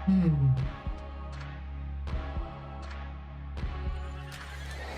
Hmm.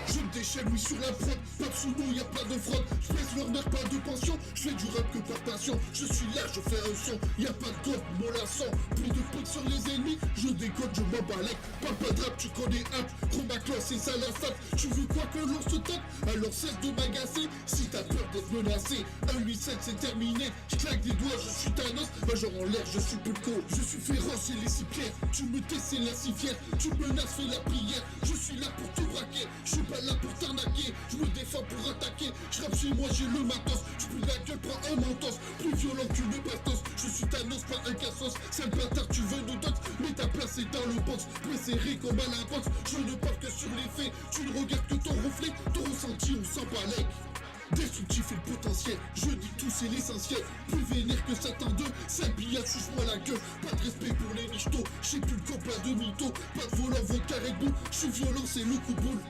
Je me déchaîne, oui, sur la prod. Pas de sous-nous, y'a pas de fraude. Je pèse leur nerf, pas de pension. Je fais du rap que par passion. Je suis là, je fais un son. Y'a pas de code, mon laçon. Plus de potes sur les ennemis. Je décode, je m'en balèque. Pas de rap, tu connais un. Chroma classe, c'est ça la sape. Tu veux quoi que l'on se tape? Alors cesse de m'agacer. Si t'as peur d'être menacé, 1-8-7 c'est terminé. Je claque des doigts, je suis Thanos. Major en l'air, je suis Pulco. Je suis féroce et les six pierres. Tu me tais, c'est la six fière. Tu menaces, fais la prière. Je suis là pour tout braquer. Je suis pas là pour t'arnaquer, je me défends pour attaquer. Je rappe chez moi, j'ai le matos. Tu peux la gueule, prends un mentos. Plus violent qu'une bastos. Je suis Thanos, pas un cassos. C'est un bâtard, tu veux nous dots. Mais ta place est dans le box. Plus serré comme à la boxe. Je ne parle que sur les faits. Tu ne regardes que ton reflet. Ton ressenti, on s'en balèque. Destructif et le potentiel, je dis tout c'est l'essentiel. Plus vénère que Satan 2, sale billard, suce-moi la gueule. Pas de respect pour les michtos, j'ai plus le copain de mytho. Pas de volant, votre carré de boule, je suis violent, c'est le coup de boule.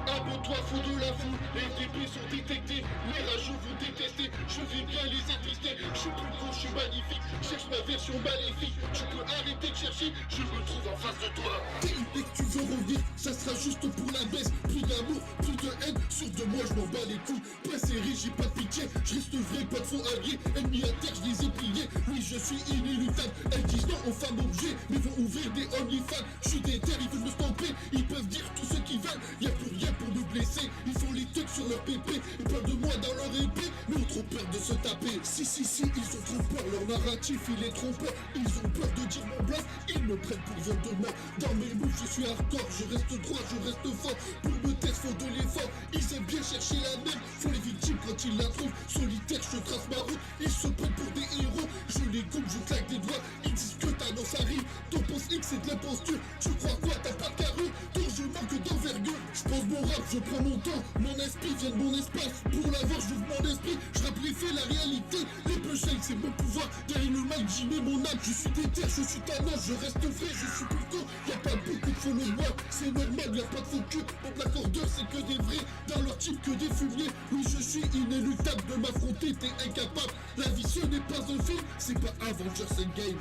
Abonne-toi, fou de la foule, les débris sont détectés, les rageux vont détester, je vais bien les épister, je suis plus con, je suis magnifique, cherche ma version maléfique, tu peux arrêter de chercher, je me trouve en face de toi. T'es une que tu veux revenir, ça sera juste pour la baisse, plus d'amour, plus de haine, sûr de moi je m'en bats les couilles, pas serré, j'ai pas de pitié, je reste vrai, pas de faux alliés, ennemis à terre, je les ai pliés, oui je suis inéluctable, elles disent non aux femmes objets, mais vont ouvrir des OnlyFans, je suis déter, ils veulent me stopper, ils peuvent dire tout ce qu'ils veulent, y'a plus rien pour me blesser, ils font les tucs sur leur pépé, ils parlent de moi dans leur épée, mais ont trop peur de se taper. Si, ils ont trop peur, leur narratif il est trop peur, ils ont peur de dire mon bluff, ils me prennent pour Voldemort. Dans mes moves je suis hardcore, je reste droit, je reste fort, pour me taire faut de l'effort, ils aiment bien chercher la merde, font les victimes quand ils la trouvent, solitaire je trace ma route, ils se prennent pour des héros, je les coupe, je claque des doigts, ils disent que Thanos arrive, ton post X c'est de l'imposture, tu crois quoi, t'as pas de carrure, donc je manque d'envergure, je pense mon rap, je prends mon temps, mon esprit vient de mon espace, pour l'avoir j'ouvre mon esprit, je rappe les faits, la réalité, les punchlines c'est mon pouvoir, derrière le mic j'y mets mon âme, je suis déter, je suis Thanos, je reste vrai, je suis plus con, y'a pas beaucoup de follow moi, c'est normal, y'a pas de faux cul, mon blackordeur c'est que des vrais, dans leur type que des fumiers, oui je suis inéluctable de m'affronter, t'es incapable, la vie ce n'est pas un film, c'est pas Avengers Endgame.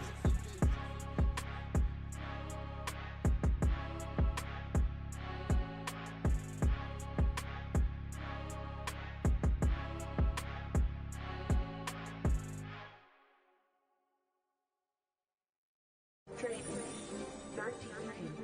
Training. Start training.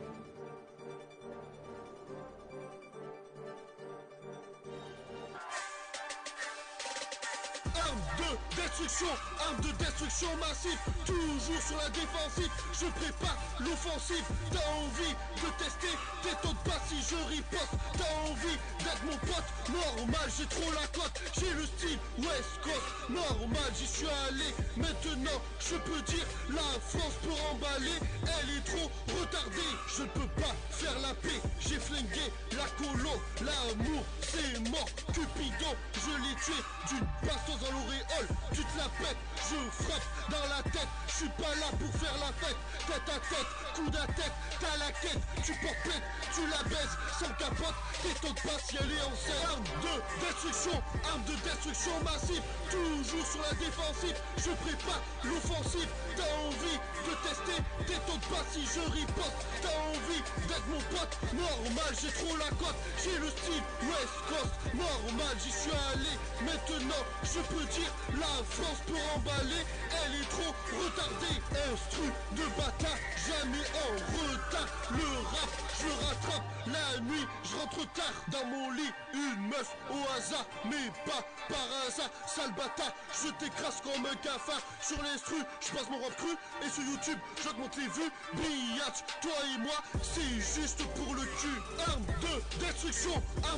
Arme de destruction massive, toujours sur la défensive, je prépare l'offensive, t'as envie de tester, t'étonnes pas si je riposte, t'as envie d'être mon pote, normal j'ai trop la cote, j'ai le style West Coast, normal j'y suis allé, maintenant je peux dire la France peut emballer, elle est trop retardée, je ne peux pas faire la paix, j'ai flingué la colo, l'amour c'est mort, Cupidon je l'ai tué d'une bastos dans l'auréole, tu te la pètes, je frappe dans la tête, je suis pas là pour faire la fête, tête à tête, coup à tête, t'as la quête, tu portes pète, tu la baisses, sans capote, t'étonnes pas si elle est en scène. Arme de destruction massive, toujours sur la défensive, je prépare l'offensive, t'as envie de tester, t'étonnes pas si je riposte, t'as envie d'être mon pote, normal j'ai trop la cote, j'ai le style West Coast, normal j'y suis allé, maintenant je peux dire la France peut emballer, elle est trop retardée, instru de bâtard, jamais en retard, le rap je rattrape, la nuit je rentre tard dans mon lit, une meuf au hasard, mais pas par hasard, sale bâtard, je t'écrase comme un cafard, sur l'instru je passe mon rap cru, et sur YouTube j'augmente les vues, biatch, toi et moi c'est juste pour le cul, arme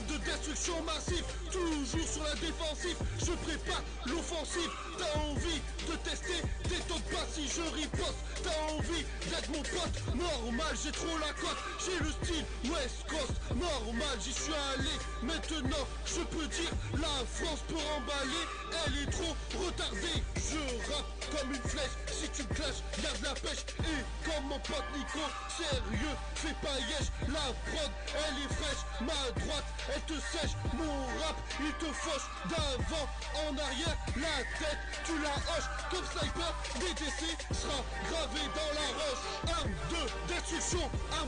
de destruction massive, toujours sur la défensive, je prépare l'offensive, t'as envie de tester, t'étonnes pas si je riposte, t'as envie d'être mon pote, normal j'ai trop la cote, j'ai le style West Coast, normal j'y suis allé, maintenant je peux dire la France peut emballer, elle est trop retardée, je rappe comme une flèche, si tu clashes, garde la pêche, et comme mon pote Nico, sérieux, fais pas yèche, la prod elle est fraîche, ma droite, elle te sèche, mon rap, il te fauche, d'avant en arrière, la tête, tu la hoches, comme sniper, DTC sera gravé dans la roche. Arme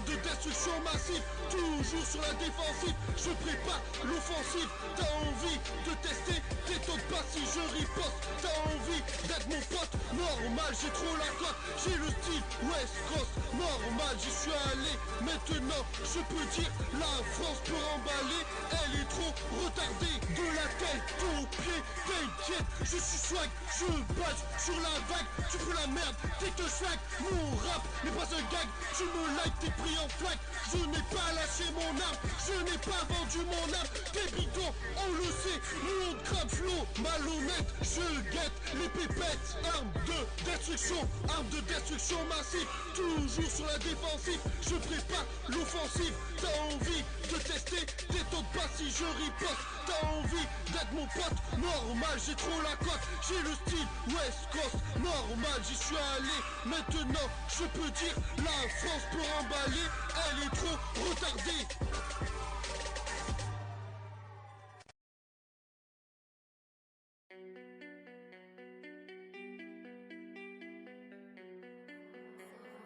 de destruction massive, toujours sur la défensive, je prépare l'offensive, t'as envie de tester, t'étonnes pas si je riposte, t'as envie d'être mon pote, normal, j'ai trop la cote, j'ai le style West Coast, normal, j'y suis allé, maintenant, je peux dire, la France peut emballer, elle est trop retardée, de la tête aux pieds, t'inquiète, je suis swag, je badge sur la vague, tu peux la merde, t'es que swag, mon rap n'est pas un gag, tu me like, t'es pris en flaque, je n'ai pas lâché mon âme, je n'ai pas vendu mon âme, t'es bidon, on le sait, mon crame flow, malhonnête, je guette les pépettes, arme de destruction massive, toujours sur la défensive, je prépare l'offensive, t'as envie de tester, t'étonnes pas si je riposte, t'as envie d'être mon pote, normal, j'ai trop la cote, j'ai le style West Coast, normal, j'y suis allé, maintenant, je peux dire, la France peut emballer, elle est trop retardée.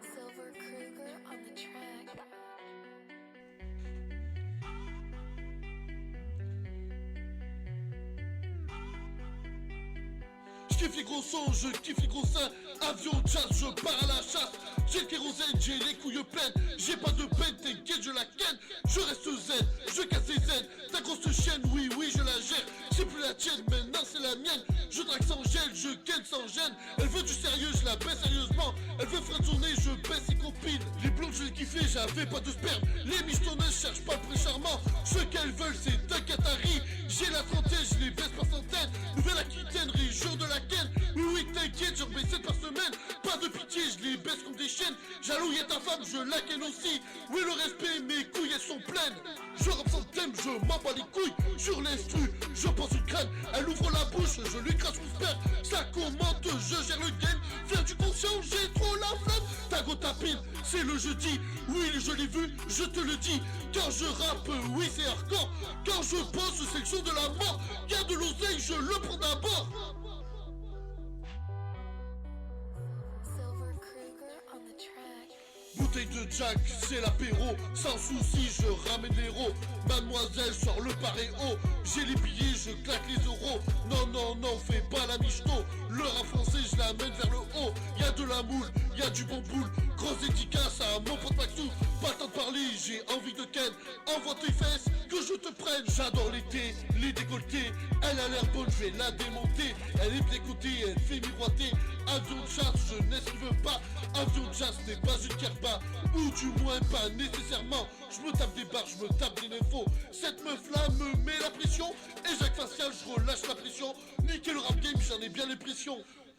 Silver Kruger on the track. Je kiffe les gros sons, je kiffe les gros seins, avion jazz, je pars à la chasse. J'ai le kérosène, j'ai les couilles pleines, j'ai pas de peine, t'inquiète, je la ken. Je reste zen, je casse les zen, ta grosse chienne, oui, oui, je la gère. C'est plus la tienne, maintenant c'est la mienne. Je drague sans gel, je ken sans gêne. Elle veut du sérieux, je la baisse sérieusement. Elle veut faire tourner, je baisse ses copines. Les blondes, je les kiffais, j'avais pas de sperme. Les michetonneuses cherchent pas le prix charmant. Ce qu'elles veulent, c'est un Qatari. J'ai la trentaine, je les baisse par centaines. Nouvelle-Aquitaine, région de la Ken. Oui, oui, t'inquiète, j'en baisse 7 par semaine. Pas de pitié, je les baisse comme des chiennes. Jalouille est ta femme, je la ken aussi. Oui, le respect, mes couilles, elles sont pleines. Je rappe sans thème, je m'en bats les couilles. Sur l'instru, je pense une crème. Elle ouvre la bouche, je lui crache mon sperme. Ça commente, je gère le game. Viens du conscient, j'ai trop la flamme. Tago tapine, c'est le jeudi. Oui, je l'ai vu, je te le dis. Quand je rappe, oui, c'est hardcore. Quand je bosse, c'est le son de la mort. Y'a de l'oseille, je le prends d'abord. Silver Kruger on the track. Bouteille de Jack, c'est l'apéro. Sans souci, je ramène l'héros. Mademoiselle, sort le paréo. J'ai les billets, je claque les euros. Non, non, non, fais pas la michto. Le rap français, je l'amène vers le haut. Y'a de la moule, y'a du bon boule. Grosse dédicace à mon pote Maxou. Pas le temps de parler, j'ai envie de ken. Envoie tes fesses, que je te prenne. J'adore l'été, les décolletés. Elle a l'air bonne, je vais la démonter. Elle est bien cotée, elle fait miroiter. Avion de chasse, je n'esquive pas. Avion de chasse n'est pas une kerba. Ou du moins pas nécessairement. Je me tape des barres, je me tape des infos. Cette meuf là me met la pression. Et Jacques Facial, je relâche la pression. Niquer le rap game, j'en ai bien l'impression.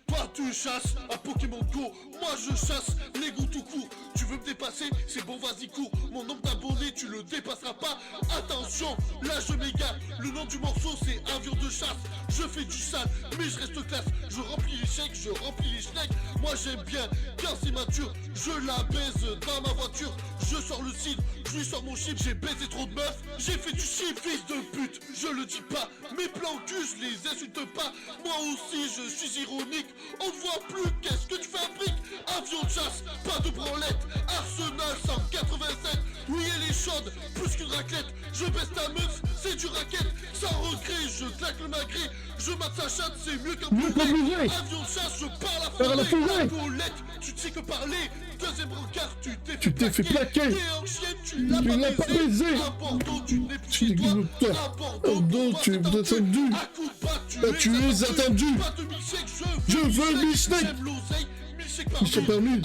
Toi tu chasses à Pokémon Go, moi je chasse les goûts tout court. Tu veux me dépasser, c'est bon vas-y cours. Mon nombre d'abonnés tu le dépasseras pas. Attention, là je m'égare. Le nom du morceau c'est avion de chasse. Je fais du sale mais je reste classe. Je remplis les chèques, je remplis les schnecks. Moi j'aime bien quand c'est mature. Je la baise dans ma voiture. Je sors le cidre, je lui sors mon chip. J'ai baisé trop de meufs, j'ai fait du chip. Fils de pute, je le dis pas. Mes plans cul, je les insulte pas. Moi aussi je suis ironique. On ne voit plus, qu'est-ce que tu fabriques? Avion de chasse, pas de branlette. Arsenal 187. Oui elle est chaude, plus qu'une raclette. Je baisse ta meuf, c'est du racket. Sans regret, je claque le magret. Je mate sa chatte, c'est mieux qu'un poulet. Avion de chasse, je parle à la forêt. Paulette, tu ne sais que parler. Deuxième rencard, tu t'es fait plaquer. T'es en chienne, tu l'as pas baisé. À Bordeaux, tu n'es plus chez toi. À Bordeaux, tu es attendu. À coup de batte, tu es attendu. Pas de milkshake, je veux milkshake. J'aime l'oseille. Milkshake par lui.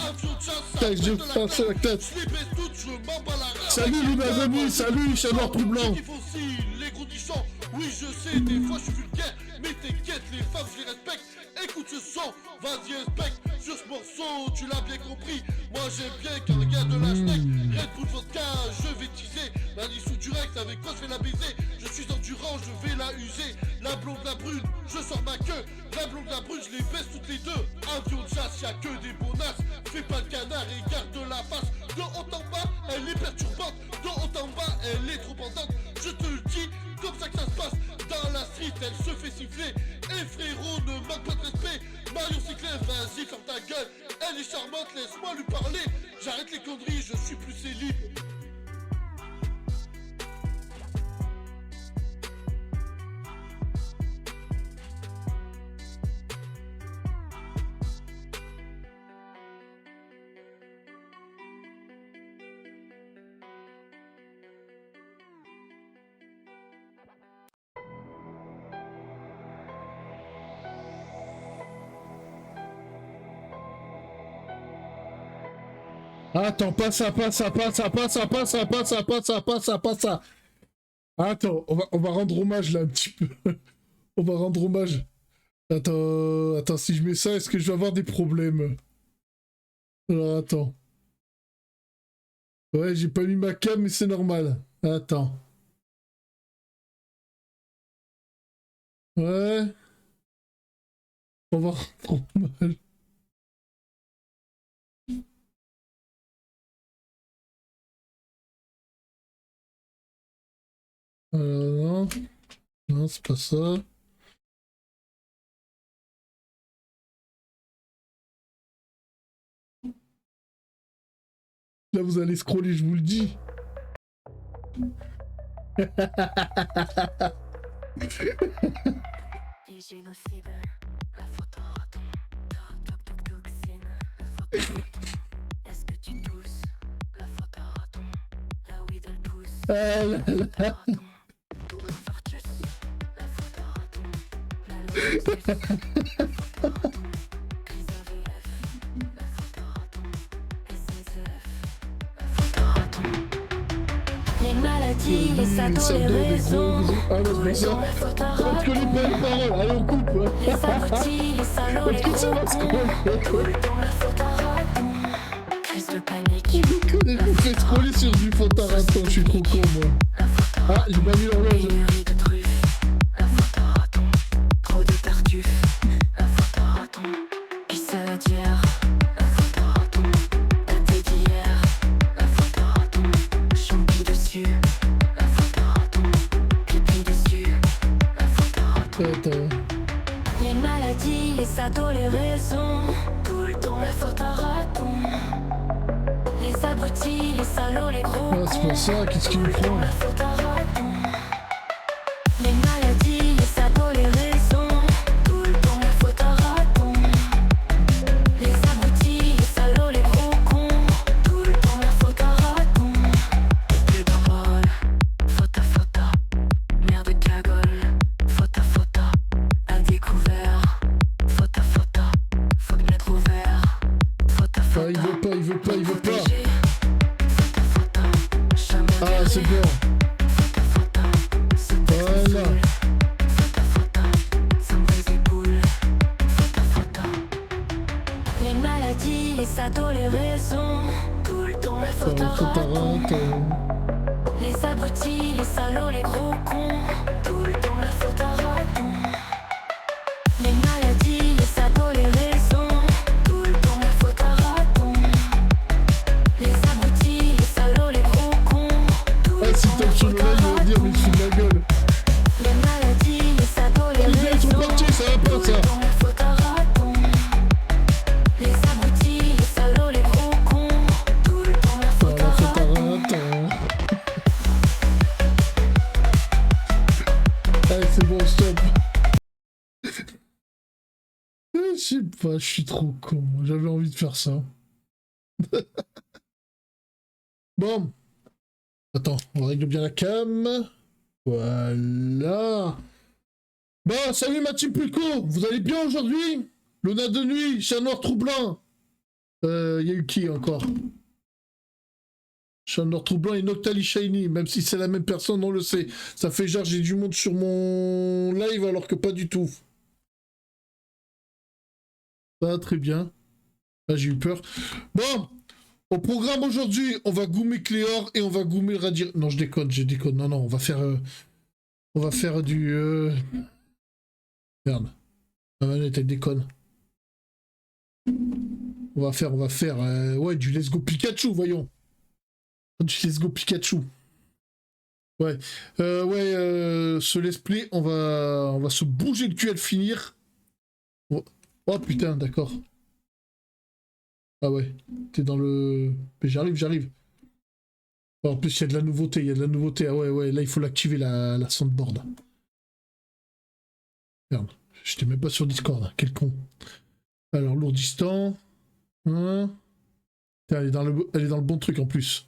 Tac, je passe la tête. Salut les bienvenus, salut, chaleur troublant. Les gros nichons, oui je sais, des fois je suis vulgaire. Mais t'inquiète, les femmes je les respecte. Écoute ce son, vas-y inspecte. Sur ce morceau, tu l'as bien compris. Moi j'aime bien quand il y a de la schneck. Red Bull vodka, je vais teaser. Manny sous direct, avec quoi je vais la baiser. Je suis endurant, je vais la user. La blonde, la brune, je sors ma queue. La blonde, la brune, je les baisse toutes les deux. Avion de chasse, y'a que des bonasses. Fais pas le canard et garde la face. De haut en bas, elle est perturbante. De haut en bas, elle Attends, pas ça, pas ça, pas ça, pas ça, pas ça, pas ça, pas ça, pas ça, pas ça. Attends, on va rendre hommage là un petit peu. On va rendre hommage. Attends, si je mets ça, est-ce que je vais avoir des problèmes? Alors attends. Ouais, j'ai pas mis ma cam, mais c'est normal. Attends. Ouais. On va rendre hommage. Non, non, c'est pas ça. Là, vous allez scroller, je vous le dis. La photo retombe. Toc toc toxine. La photo retombe. Est-ce que tu tousses? La photo retombe. La weed elle pousse. Ah là La photo là. retombe. Double infarctus. La photo retombe. La loose express. La photo retombe. Crise AVF. La photo retombe. SSF. La photo retombe. Les maladies, les sados, les raisons. Ah non, Tout le c'est temps pas la faute à ça. Parce que les belles paroles, allez, on coupe. les abrutis, les salauds, les Est-ce que ça gros va cons. scroller? Tout le temps la faute à raton. Crise de panique. Je vous fais scroller sur du Fantaraton, je suis trop con, moi. La faute à Ah, j'ai pas mis l'horloge. pénurie de truffes. La faute à raton. Trop de tartuffes. La faute à raton. Qui salade hier. La faute à raton. Daté d'hier. La faute à raton. Champi dessus. La faute à raton. Pipi dessus. La faute à raton. Attends. Les maladies, les ados, les raisons. Tout le temps la faute à raton. Les abrutis, les salauds, les gros Ah, c'est cons. pas ça, qu'est-ce qu'il Tout me le temps prend? la faute à raton. Les maladies, les ados, les raisons. Tout le temps la faute à raton. Les abrutis, les salauds, les gros cons. Tout le temps la faute à raton. Les paroles, faute à faute à. Merde de cagole, faute à faute à. À découvert, faute à faute à. Faut me mettre ouvert, faute à Ah, faute il à. veut pas, il veut pas, il veut pas. Protégé, faute à faute à. Jamais Ah, c'est berger, bon. faute à faute à. Se taire Voilà. saoul, faute à faute à. Ça me brise les boules, faute à faute à. Les maladies, les ados, les raisons. Tout le temps la faute à raton. Fantaraton. Les abrutis, les salauds, les gros cons. Tout le temps la faute à raton. Les maladies, les ados, les raisons. Tout le temps la faute à raton. Les abrutis, les salauds, les gros cons. Tout Ah, le si temps la t'as sur le faute à live, il va dire, mais raton. je suis de la gueule. Les maladies, les ados, les Oh, les gars, ils sont raisons. partis, ça va pas, Tout ça. le temps la faute à raton. Les abrutis, les salauds, les gros cons. Tout le temps la Ah, faute à la raton. Fantaraton. Allez, c'est bon, stop. Je sais pas, je suis trop con. J'avais envie de faire ça. Bon. Attends, on règle bien la cam. Voilà. Bon, salut ma team Pulco. Vous allez bien aujourd'hui? Luna de nuit, chat noir troublant. Y a eu qui encore? Chat noir troublant et Noctali Shiny. Même si c'est la même personne, on le sait. Ça fait genre j'ai du monde sur mon live alors que pas du tout. Ça, très bien. Ah, j'ai eu peur. Bon, au programme aujourd'hui, on va goumer Cléor et on va goumer le Radir. Non, je déconne. Non, on va faire du. Merde. Ma manette, elle déconne. On va faire. Ouais, du Let's Go Pikachu, voyons. Du Let's Go Pikachu. Ouais. Ce let's play, on va se bouger le cul à le finir. Oh putain, d'accord. Ah ouais, t'es dans le... Mais j'arrive. En plus, il y a de la nouveauté, Ah ouais, là, il faut l'activer, la soundboard. Merde, j'étais même pas sur Discord, quel con. Alors, lourdistant. Hein. Putain, elle est dans le bon truc, en plus.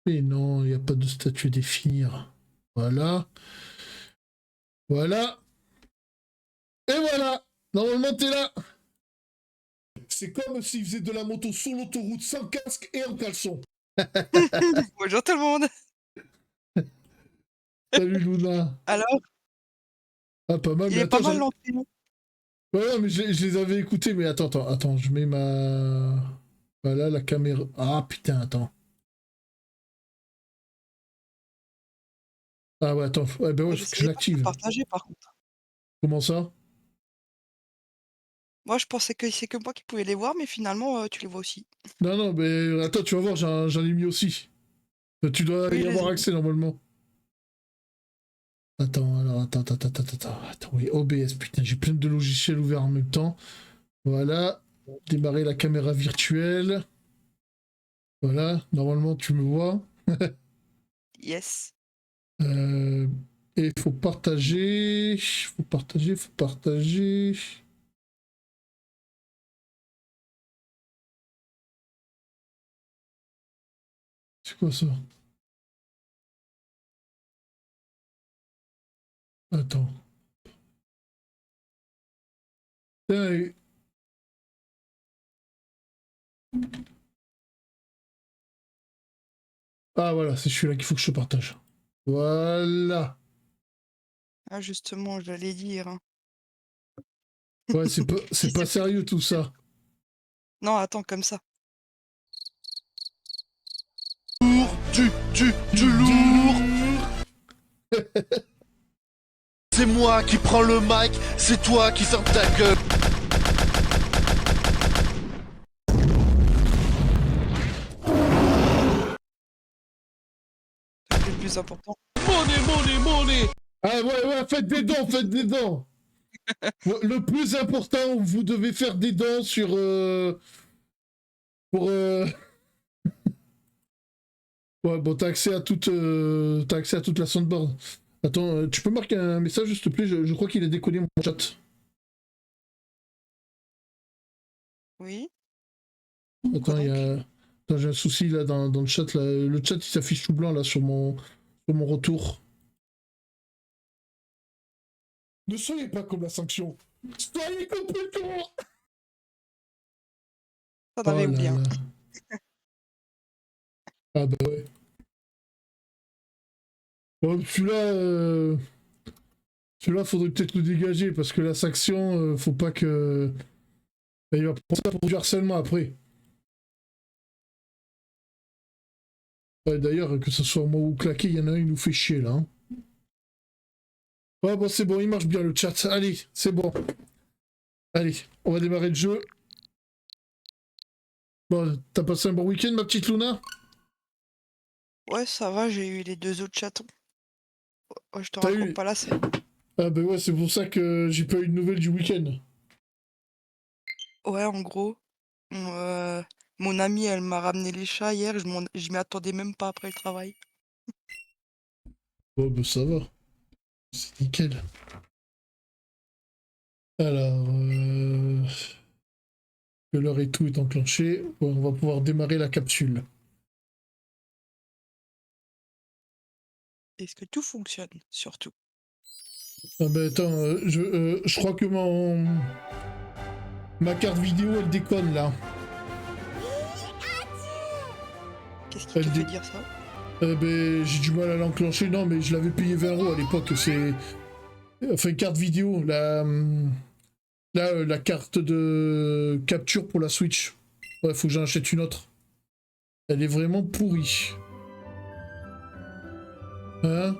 Mais non, il n'y a pas de statut à définir. Voilà. Voilà. Et voilà. Normalement, t'es là. C'est comme s'il faisait de la moto sur l'autoroute sans casque et en caleçon. Bonjour tout le monde. Salut Luna. Alors, Ah, pas mal, il mais est pas attends, mal lancé, non? ouais, mais je les avais écoutés, mais attends, je mets ma... Voilà, la caméra... Ah, putain, attends. Ah ouais, attends, ouais, ben ouais, faut que je J'essayais pas de l'active. partager par contre. Comment ça? Moi, je pensais que c'est que moi qui pouvais les voir, mais finalement, tu les vois aussi. Non, mais attends, tu vas voir, j'en ai mis aussi. Tu dois Oui, y je les avoir ai. accès normalement. Attends, alors, attends, oui, OBS, putain, j'ai plein de logiciels ouverts en même temps. Voilà, démarrer la caméra virtuelle. Voilà, normalement tu me vois. Yes. Euh, et il faut partager. C'est quoi ça? Attends. Putain, ah voilà, c'est celui-là qu'il faut que je te partage. Voilà. Ah, justement, j'allais dire, hein. Ouais, c'est Si pas c'est pas sérieux tout ça. non, attends, comme ça. Du lourd. C'est moi qui prends le mic, c'est toi qui ferme ta gueule. C'est le plus important. Money. Ah ouais, faites des dons. Le plus important, vous devez faire des dons sur... pour... Ouais, bon, t'as accès à toute la soundboard. Attends, tu peux marquer un message, s'il te plaît? Je crois qu'il a déconné mon chat. Oui. Attends, donc Attends, j'ai un souci là dans le chat. Là. Le chat, il s'affiche tout blanc là sur mon retour. Ne soyez pas comme la sanction. Soyez compétents. Ça Oh avait là oublié. là. Ah bah ouais. Bon, celui-là, faudrait peut-être le dégager parce que la sanction, faut pas que... Il va prendre ça pour du harcèlement après. Ouais, d'ailleurs, que ce soit moi ou Claqué, il y en a un, il nous fait chier là. Hein. Ouais, bon, c'est bon, il marche bien le chat. Allez, c'est bon. Allez, on va démarrer le jeu. Bon, t'as passé un bon week-end, ma petite Luna? Ouais, ça va, j'ai eu les 2 autres chatons. Oh, je te T'as raconte eu... pas la scène. Ah bah ouais, c'est pour ça que j'ai pas eu de nouvelles du week-end. Ouais, en gros, mon amie, elle m'a ramené les chats hier, je m'y attendais même pas après le travail. Bon, bah ça va. C'est nickel. Alors, que l'heure et tout est enclenché, bon, on va pouvoir démarrer la capsule. Est-ce que tout fonctionne, surtout? Ah bah attends, je crois que ma carte vidéo elle déconne là. Qu'est-ce qui te Elle fait dé... dire ça? Ben, j'ai du mal à l'enclencher, non mais je l'avais payé 20 € à l'époque, c'est... Enfin, carte vidéo, la carte de capture pour la Switch. Ouais, faut que j'en achète une autre. Elle est vraiment pourrie. Hein?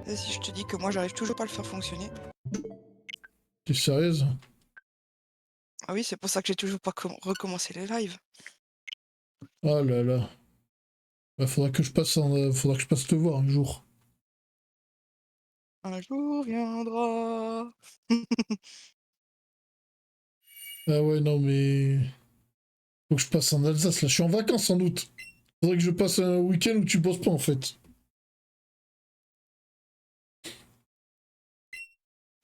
Et si je te dis que moi, j'arrive toujours pas à le faire fonctionner? T'es sérieuse? Ah oui, c'est pour ça que j'ai toujours pas recommencé les lives. Oh là là. Bah, faudra que je passe te voir un jour. Un jour viendra. Ah ouais, non mais... Faut que je passe en Alsace, là. Je suis en vacances en août. Faudrait que je passe un week-end où tu bosses pas, en fait.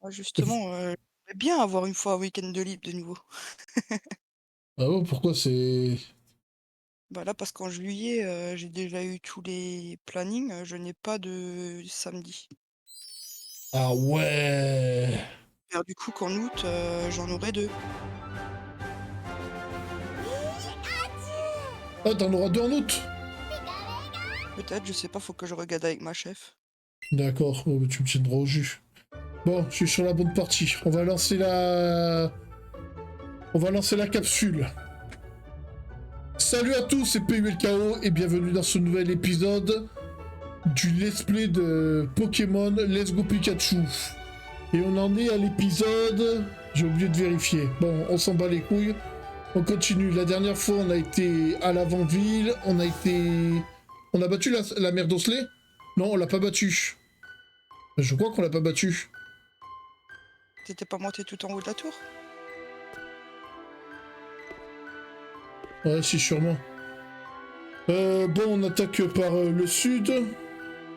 Ah, justement, j'aimerais bien avoir une fois un week-end de libre de nouveau. Ah ouais, pourquoi c'est... Bah là, parce qu'en juillet, j'ai déjà eu tous les plannings, je n'ai pas de samedi. Ah ouais. Alors du coup qu'en août, j'en aurai 2. Ah, t'en auras 2 en août? Peut-être, je sais pas, faut que je regarde avec ma chef. D'accord, oh, bah, tu me tiendras au jus. Bon, je suis sur la bonne partie. On va lancer la... On va lancer la capsule. Salut à tous, c'est PULKO et bienvenue dans ce nouvel épisode du let's play de Pokémon Let's Go Pikachu. Et on en est à l'épisode... J'ai oublié de vérifier. Bon, on s'en bat les couilles. On continue. La dernière fois, on a été à l'avant-ville. On a été... On a battu la mère d'Osley? Non, on l'a pas battu. Je crois qu'on l'a pas battu. T'étais pas monté tout en haut de la tour? Ouais, si, sûrement. Bon, on attaque par le sud.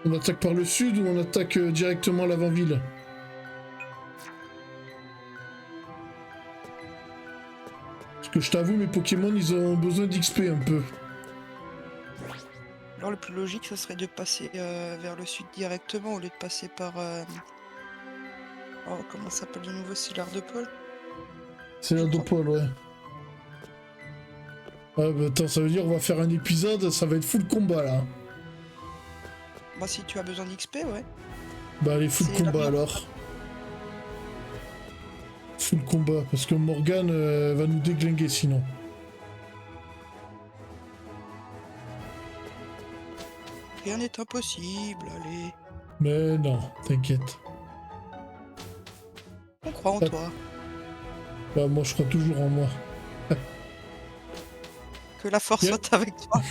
On attaque par le sud ou on attaque directement à l'avant-ville? Parce que je t'avoue, mes Pokémon, ils ont besoin d'XP un peu. Alors le plus logique, ça serait de passer vers le sud directement au lieu de passer par... Oh, comment ça s'appelle de nouveau? C'est l'art de Paul? C'est la Dopole, ouais. Ouais, bah attends, ça veut dire on va faire un épisode, ça va être full combat, là. Bah si tu as besoin d'XP, ouais. Bah allez, full C'est la combat, merde. alors. Full combat, parce que Morgane va nous déglinguer, sinon. Rien n'est impossible, allez. Mais non, t'inquiète. On croit en Ah. toi. Bah moi, je crois toujours en moi. Que la force Yep. soit avec toi.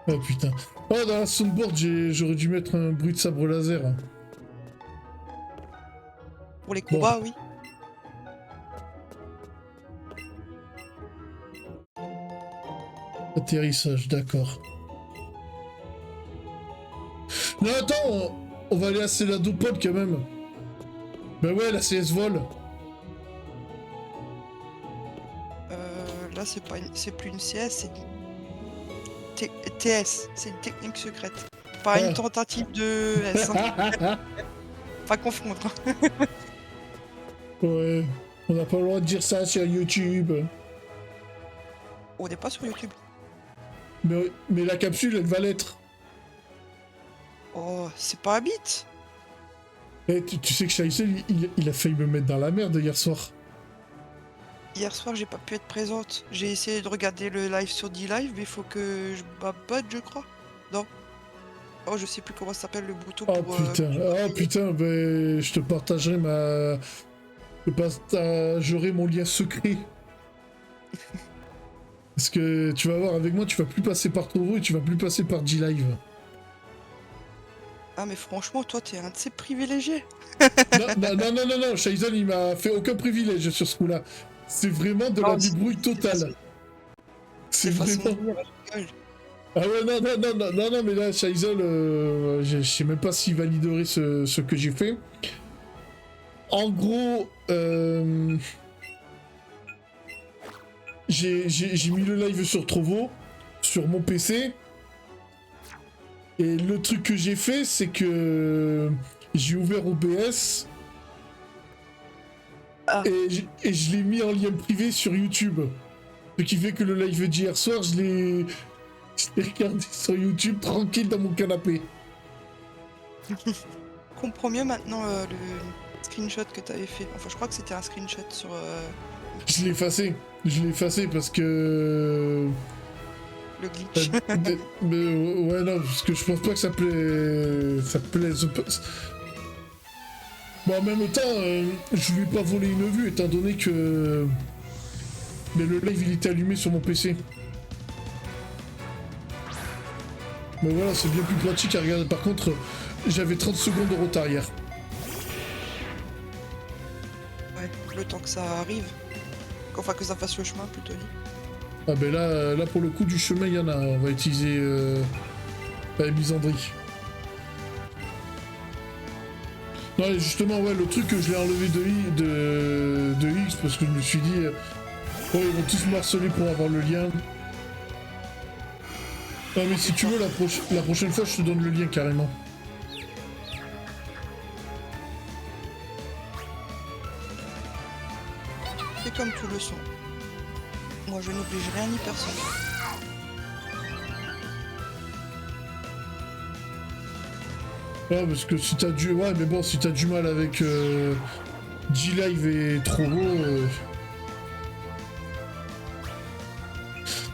Ah putain. Oh, dans la soundboard, j'aurais dû mettre un bruit de sabre laser. Hein. Pour les combats, oui. Atterrissage, d'accord. Non, attends, on va aller à Céladopole quand même. Bah ouais, la CS Vol. Là, c'est plus une CS, c'est une TS. C'est une technique secrète. Pas Ah. une tentative de S. Hein. Pas confondre. Ouais, on n'a pas le droit de dire ça sur YouTube. On n'est pas sur YouTube. Mais la capsule, elle va l'être. Oh, c'est pas un bit. Eh, tu sais que Shaisel, il a failli me mettre dans la merde hier soir. Hier soir, j'ai pas pu être présente. J'ai essayé de regarder le live sur D-Live, mais il faut que je babote, je crois. Non. Oh, je sais plus comment ça s'appelle le bouton Oh pour... putain, oh putain, ben je te partagerai ma... Je partagerai mon lien secret. Parce que tu vas voir, avec moi, tu vas plus passer par Trovo et tu vas plus passer par D-Live. Ah, mais franchement, toi, t'es un de ces privilégiés. Non, Shaizan, il m'a fait aucun privilège sur ce coup-là. C'est vraiment de la Non, débrouille totale. C'est façon vraiment... de dire, je rigole. Ah ouais, non, mais là, Shaizol, je sais même pas s'il validerait ce que j'ai fait. En gros, j'ai mis le live sur Trovo, sur mon PC. Et le truc que j'ai fait, c'est que j'ai ouvert OBS. Ah. Et je l'ai mis en lien privé sur YouTube. Ce qui fait que le live d'hier soir, je l'ai regardé sur YouTube tranquille dans mon canapé. Je comprends mieux maintenant le screenshot que t'avais fait. Enfin, je crois que c'était un screenshot sur... Je l'ai effacé parce que... le glitch. Mais ouais, non, parce que je pense pas que ça plaise... Bon, en même temps, je lui ai pas volé une vue, étant donné que... Mais le live, il était allumé sur mon PC. Mais voilà, c'est bien plus pratique à regarder. Par contre, j'avais 30 secondes de retard hier. Ouais, le temps que ça arrive. Enfin, que ça fasse le chemin, plutôt dit. Ah ben là pour le coup, du chemin, il y en a. On va utiliser la misandrie. Non, et justement, ouais, le truc que je l'ai enlevé de X, parce que je me suis dit... oh, ils vont tous me harceler pour avoir le lien. Non, mais si tu veux, la prochaine fois, je te donne le lien, carrément. fais comme tu le sens. Moi, je n'oblige rien ni personne. Ouais, parce que si t'as du... Ouais, mais bon, si t'as du mal avec G-Live et Trovo...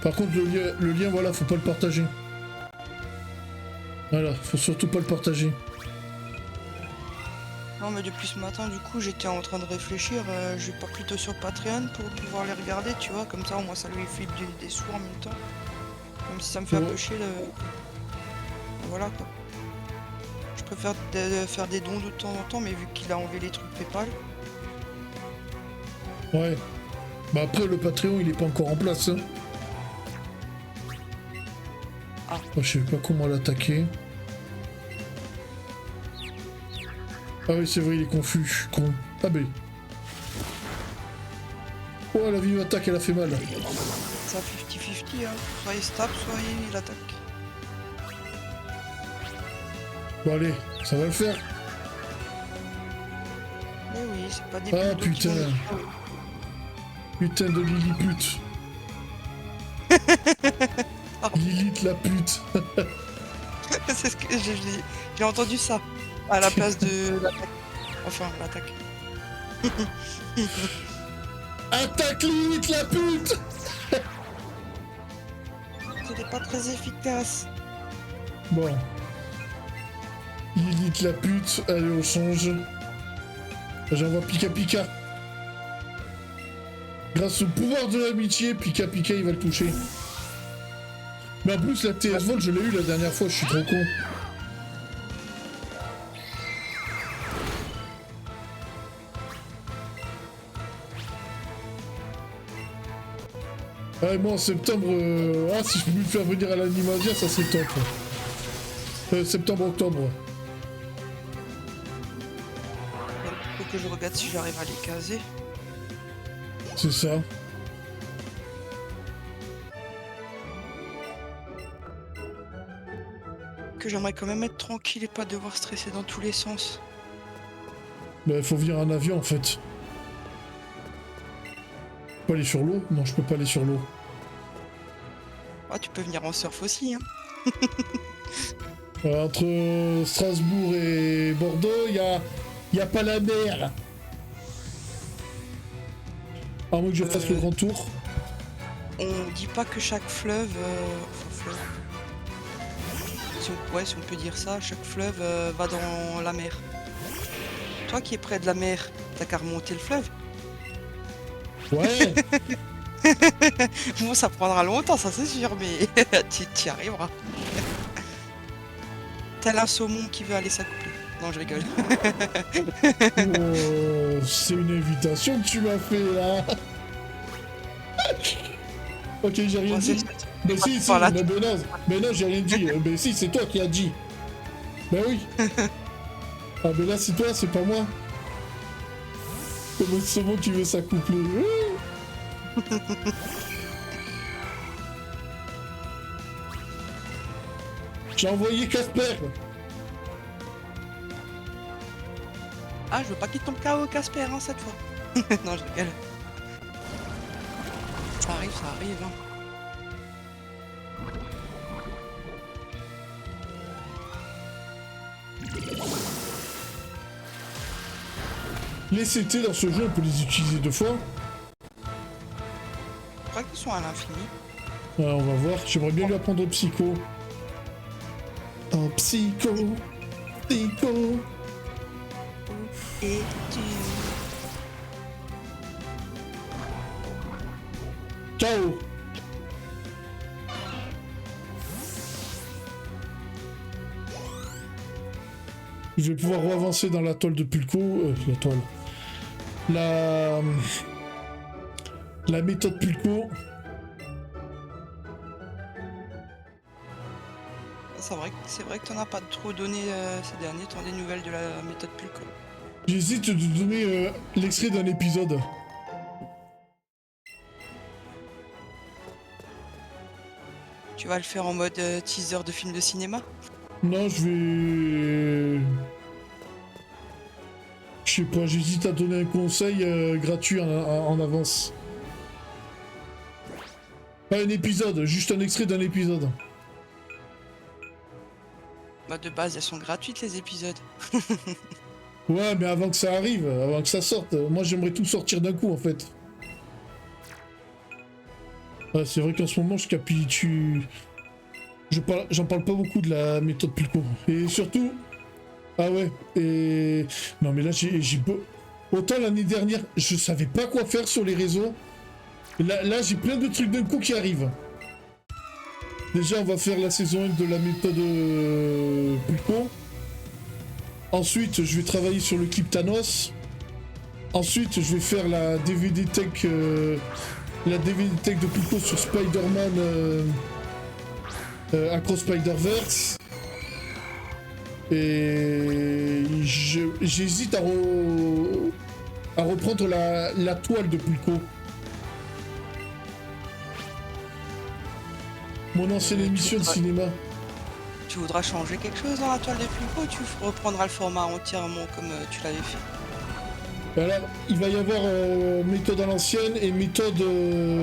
Par contre, le lien, voilà, faut pas le partager. Voilà, faut surtout pas le partager. Non, mais depuis ce matin, du coup, j'étais en train de réfléchir. Je vais pas plutôt sur Patreon pour pouvoir les regarder, tu vois. Comme ça, au moins, ça lui file des sous en même temps. Même si ça me fait un peu chier de... Voilà, quoi. Je préfère faire des dons de temps en temps, mais vu qu'il a enlevé les trucs PayPal... Ouais. Bah après, le Patreon, il est pas encore en place, hein. Ah. Oh, je sais pas comment l'attaquer. Ah oui, c'est vrai, il est confus, con. Ah ben. Oh, la vive attaque, elle a fait mal. Ça 50-50, hein. Soit il se tape, soit il attaque. Bon allez, ça va le faire. Mais oui, c'est pas des Ah, bulldogs qui putain. vont- Putain de Lilliput. Lilith la pute. C'est ce que j'ai entendu ça. À la place de l'attaque. Enfin, l'attaque. Attaque Lilith la pute. C'était pas très efficace. Bon. Lilith la pute, allez on change. J'envoie Pika Pika. Grâce au pouvoir de l'amitié, Pika Pika il va le toucher. Mais en plus la TS Volt je l'ai eu la dernière fois, je suis trop con. Ouais, moi en septembre, ah si je peux me faire venir à l'Animasia, ça c'est top. Septembre-octobre. Faut que je regarde si j'arrive à les caser. C'est ça. Que j'aimerais quand même être tranquille et pas devoir stresser dans tous les sens. Bah il faut venir en avion en fait. Je peux aller sur l'eau? Non, je peux pas aller sur l'eau. Ah, tu peux venir en surf aussi, hein. Entre Strasbourg et Bordeaux, y a pas la mer. À moins que je fasse le grand tour. On dit pas que chaque fleuve... Enfin, fleuve... Si on peut dire ça, chaque fleuve va dans la mer. Toi qui es près de la mer, t'as qu'à remonter le fleuve. Ouais. Bon, ça prendra longtemps, ça c'est sûr, mais tu y arriveras. Tel un saumon qui veut aller s'accoupler. Non, je rigole. Oh, c'est une invitation que tu m'as fait là. Ok, j'ai rien Bon, dit. c'est- Mais si, si, Voilà. mais non, j'ai rien dit. Mais si, c'est toi qui as dit. Ben oui. Ah, mais là, c'est toi, c'est pas moi. Comme un saumon qui veut s'accoupler. J'ai envoyé Casper. Ah, je veux pas qu'il tombe KO Casper, hein, cette fois. Non, je rigole. Ça arrive, hein. Les CT dans ce jeu, on peut les utiliser 2 fois. Je crois qu'ils sont à l'infini. Ouais, on va voir. J'aimerais bien lui apprendre au psycho. Un psycho. Psycho. Et tu... Ciao. Je vais pouvoir avancer dans la toile de Pulco. La toile. La méthode Pulco. C'est vrai que t'en as pas trop donné ces derniers temps des nouvelles de la méthode Pulco. J'hésite de donner l'extrait d'un épisode. Tu vas le faire en mode teaser de film de cinéma? Non, je Je sais pas, j'hésite à donner un conseil gratuit en avance. Pas un épisode, juste un extrait d'un épisode. Bah de base, elles sont gratuites les épisodes. Ouais, mais avant que ça arrive, avant que ça sorte, moi j'aimerais tout sortir d'un coup en fait. Ouais, c'est vrai qu'en ce moment je capitule. J'en parle pas beaucoup de la méthode Pulco. Et surtout. Ah ouais, et. Non mais là j'ai autant l'année dernière, je savais pas quoi faire sur les réseaux. Là j'ai plein de trucs d'un coup qui arrivent. Déjà on va faire la saison 1 de la méthode Pulco. Ensuite je vais travailler sur le clip Thanos. Ensuite je vais faire la DVD tech de Pulco sur Spider-Man Across Spider-Verse. Et j'hésite à reprendre la toile de Pulco. Mon ancienne émission de cinéma. Tu voudras changer quelque chose dans la toile de Pulco ou tu reprendras le format entièrement comme tu l'avais fait? Alors, il va y avoir méthode à l'ancienne et méthode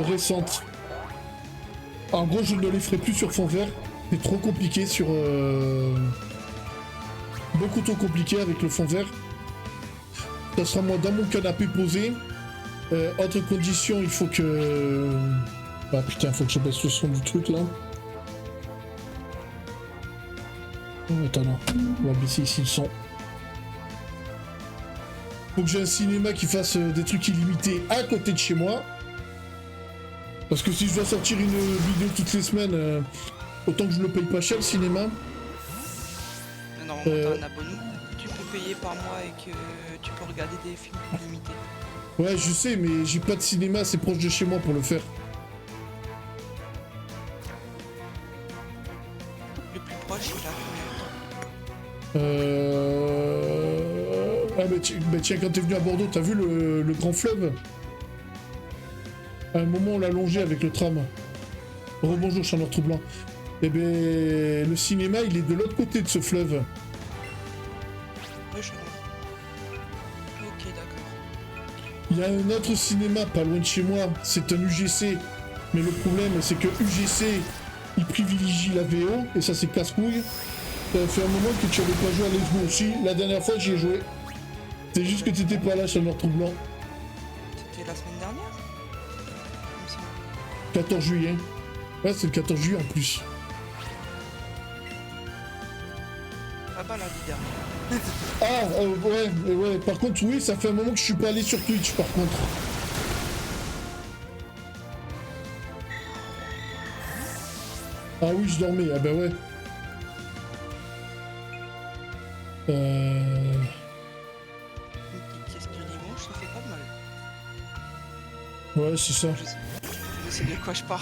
récente. En gros, je ne les ferai plus sur fond vert. C'est trop compliqué sur... Beaucoup trop compliqué avec le fond vert. Ça sera moi dans mon canapé posé. Autre condition, il faut que... Ah putain, il faut que je baisse le son du truc là. Oh, attends, non. On va baisser ici le son. Faut que j'ai un cinéma qui fasse des trucs illimités à côté de chez moi. Parce que si je dois sortir une vidéo toutes les semaines, autant que je le paye pas cher le cinéma. Normalement, t'as un abonnement. Tu peux payer par mois et que tu peux regarder des films illimités. Ouais, je sais, mais j'ai pas de cinéma assez proche de chez moi pour le faire. Le plus proche, il a Ah bah tiens, quand t'es venu à Bordeaux, t'as vu le grand fleuve? À un moment, on l'a longé avec le tram. Rebonjour, Chandler Troublant. Eh ben, le cinéma, il est de l'autre côté de ce fleuve. Oui, je vois. Ok, d'accord. Il y a un autre cinéma pas loin de chez moi, c'est un UGC. Mais le problème, c'est que UGC, il privilégie la VO, et ça, c'est casse-couille. Ça fait un moment que tu avais pas joué à Let's Go aussi. La dernière fois, j'y ai joué. C'est juste que t'étais pas là, Chandler Troublant. C'était la semaine dernière? Il me semble. 14 juillet. Ouais, c'est le 14 juillet en plus. Ah bah la vie dernière. Ah, ouais. Par contre, oui, ça fait un moment que je suis pas allé sur Twitch, par contre. Ah oui, je dormais. Ah bah ouais. Une petite sieste le dimanche, ça fait pas de mal. Ouais, c'est ça. Je sais de quoi je parle.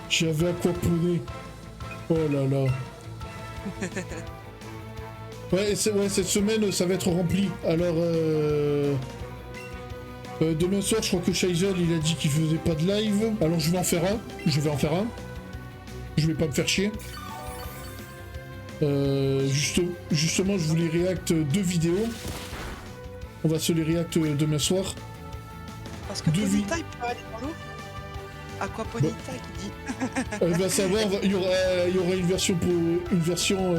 J'avais aquaponé. Oh là là. Ouais, cette semaine, ça va être rempli. Alors, demain soir, je crois que Shizel, il a dit qu'il faisait pas de live. Alors, je vais en faire un. Je vais pas me faire chier. Justement, je voulais react 2 vidéos. On va se les react demain soir. Parce que Ponita, il peut aller dans l'eau. Aquaponita, qui dit. Il va savoir, il y aura une version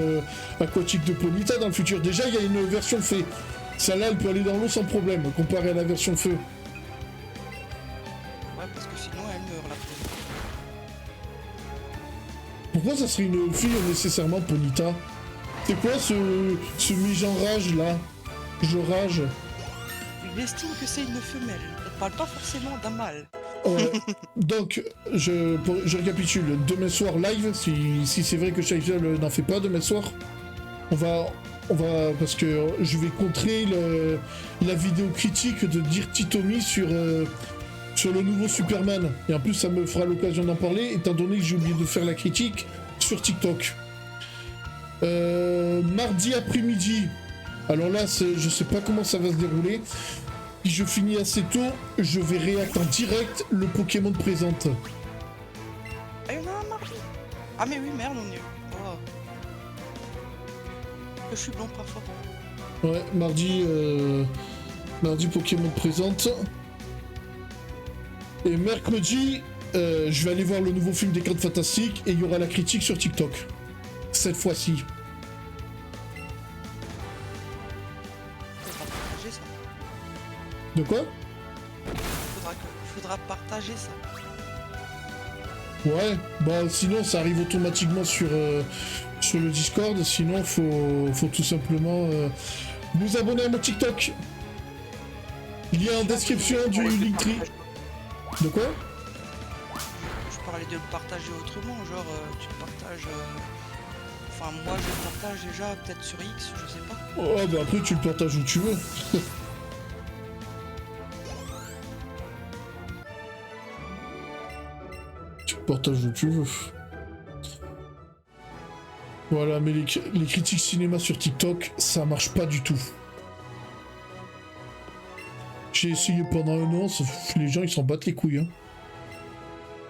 aquatique de Ponita dans le futur. Déjà, il y a une version fée. Celle-là, elle peut aller dans l'eau sans problème, comparé à la version feu. Ouais, parce que sinon, elle meurt, la Ponita. Pourquoi ça serait une fille nécessairement, Ponita? C'est quoi ce mégenrage là? Je rage. Il estime que c'est une femelle. Elle parle pas forcément d'un mâle. Donc, je récapitule. Demain soir, live, si c'est vrai que Shizel n'en fait pas demain soir, on va, parce que je vais contrer la vidéo critique de Dirty Tommy sur le nouveau Superman. Et en plus, ça me fera l'occasion d'en parler, étant donné que j'ai oublié de faire la critique sur TikTok. Mardi après-midi, alors là, je sais pas comment ça va se dérouler. Si je finis assez tôt, je vais react en direct le Pokémon présente. Ah, il y en a un mardi. Ah, mais oui, merde, on est. Oh. Je suis blanc parfois. Ouais, mardi Pokémon présente. Et mercredi, je vais aller voir le nouveau film des 4 Fantastiques et il y aura la critique sur TikTok. Cette fois-ci. Faudra partager ça. De quoi? Faudra partager ça. Ouais, bah sinon ça arrive automatiquement sur le Discord, sinon faut tout simplement vous abonner à mon TikTok. Lien en description du Linktree. De quoi? Je parlais de le partager autrement, genre tu le partages. Enfin, moi je le partage déjà, peut-être sur X, je sais pas. Oh bah après tu le partages où tu veux. Tu le partages où tu veux. Voilà, mais les critiques cinéma sur TikTok, ça marche pas du tout. J'ai essayé pendant un an, les gens ils s'en battent les couilles. Hein.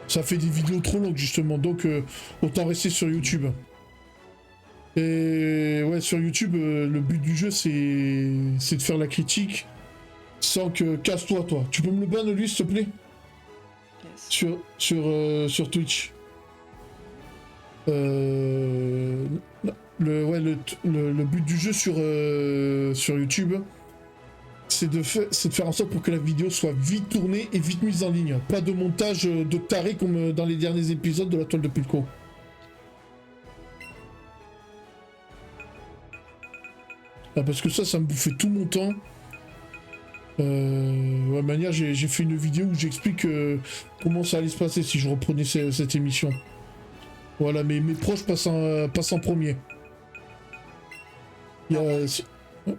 Ça fait des vidéos trop longues justement, donc autant rester sur YouTube. Et ouais, sur YouTube, le but du jeu c'est de faire la critique sans que... Casse-toi toi. Tu peux me le ban lui s'il te plaît? Yes. Sur Twitch. Le but du jeu sur YouTube, c'est de faire en sorte pour que la vidéo soit vite tournée et vite mise en ligne. Pas de montage de taré comme dans les derniers épisodes de la toile de Pulco. Ah, parce que ça me bouffait tout mon temps. De manière, j'ai fait une vidéo où j'explique comment ça allait se passer si je reprenais cette émission. Voilà, mais mes proches passent en premier. Il y a...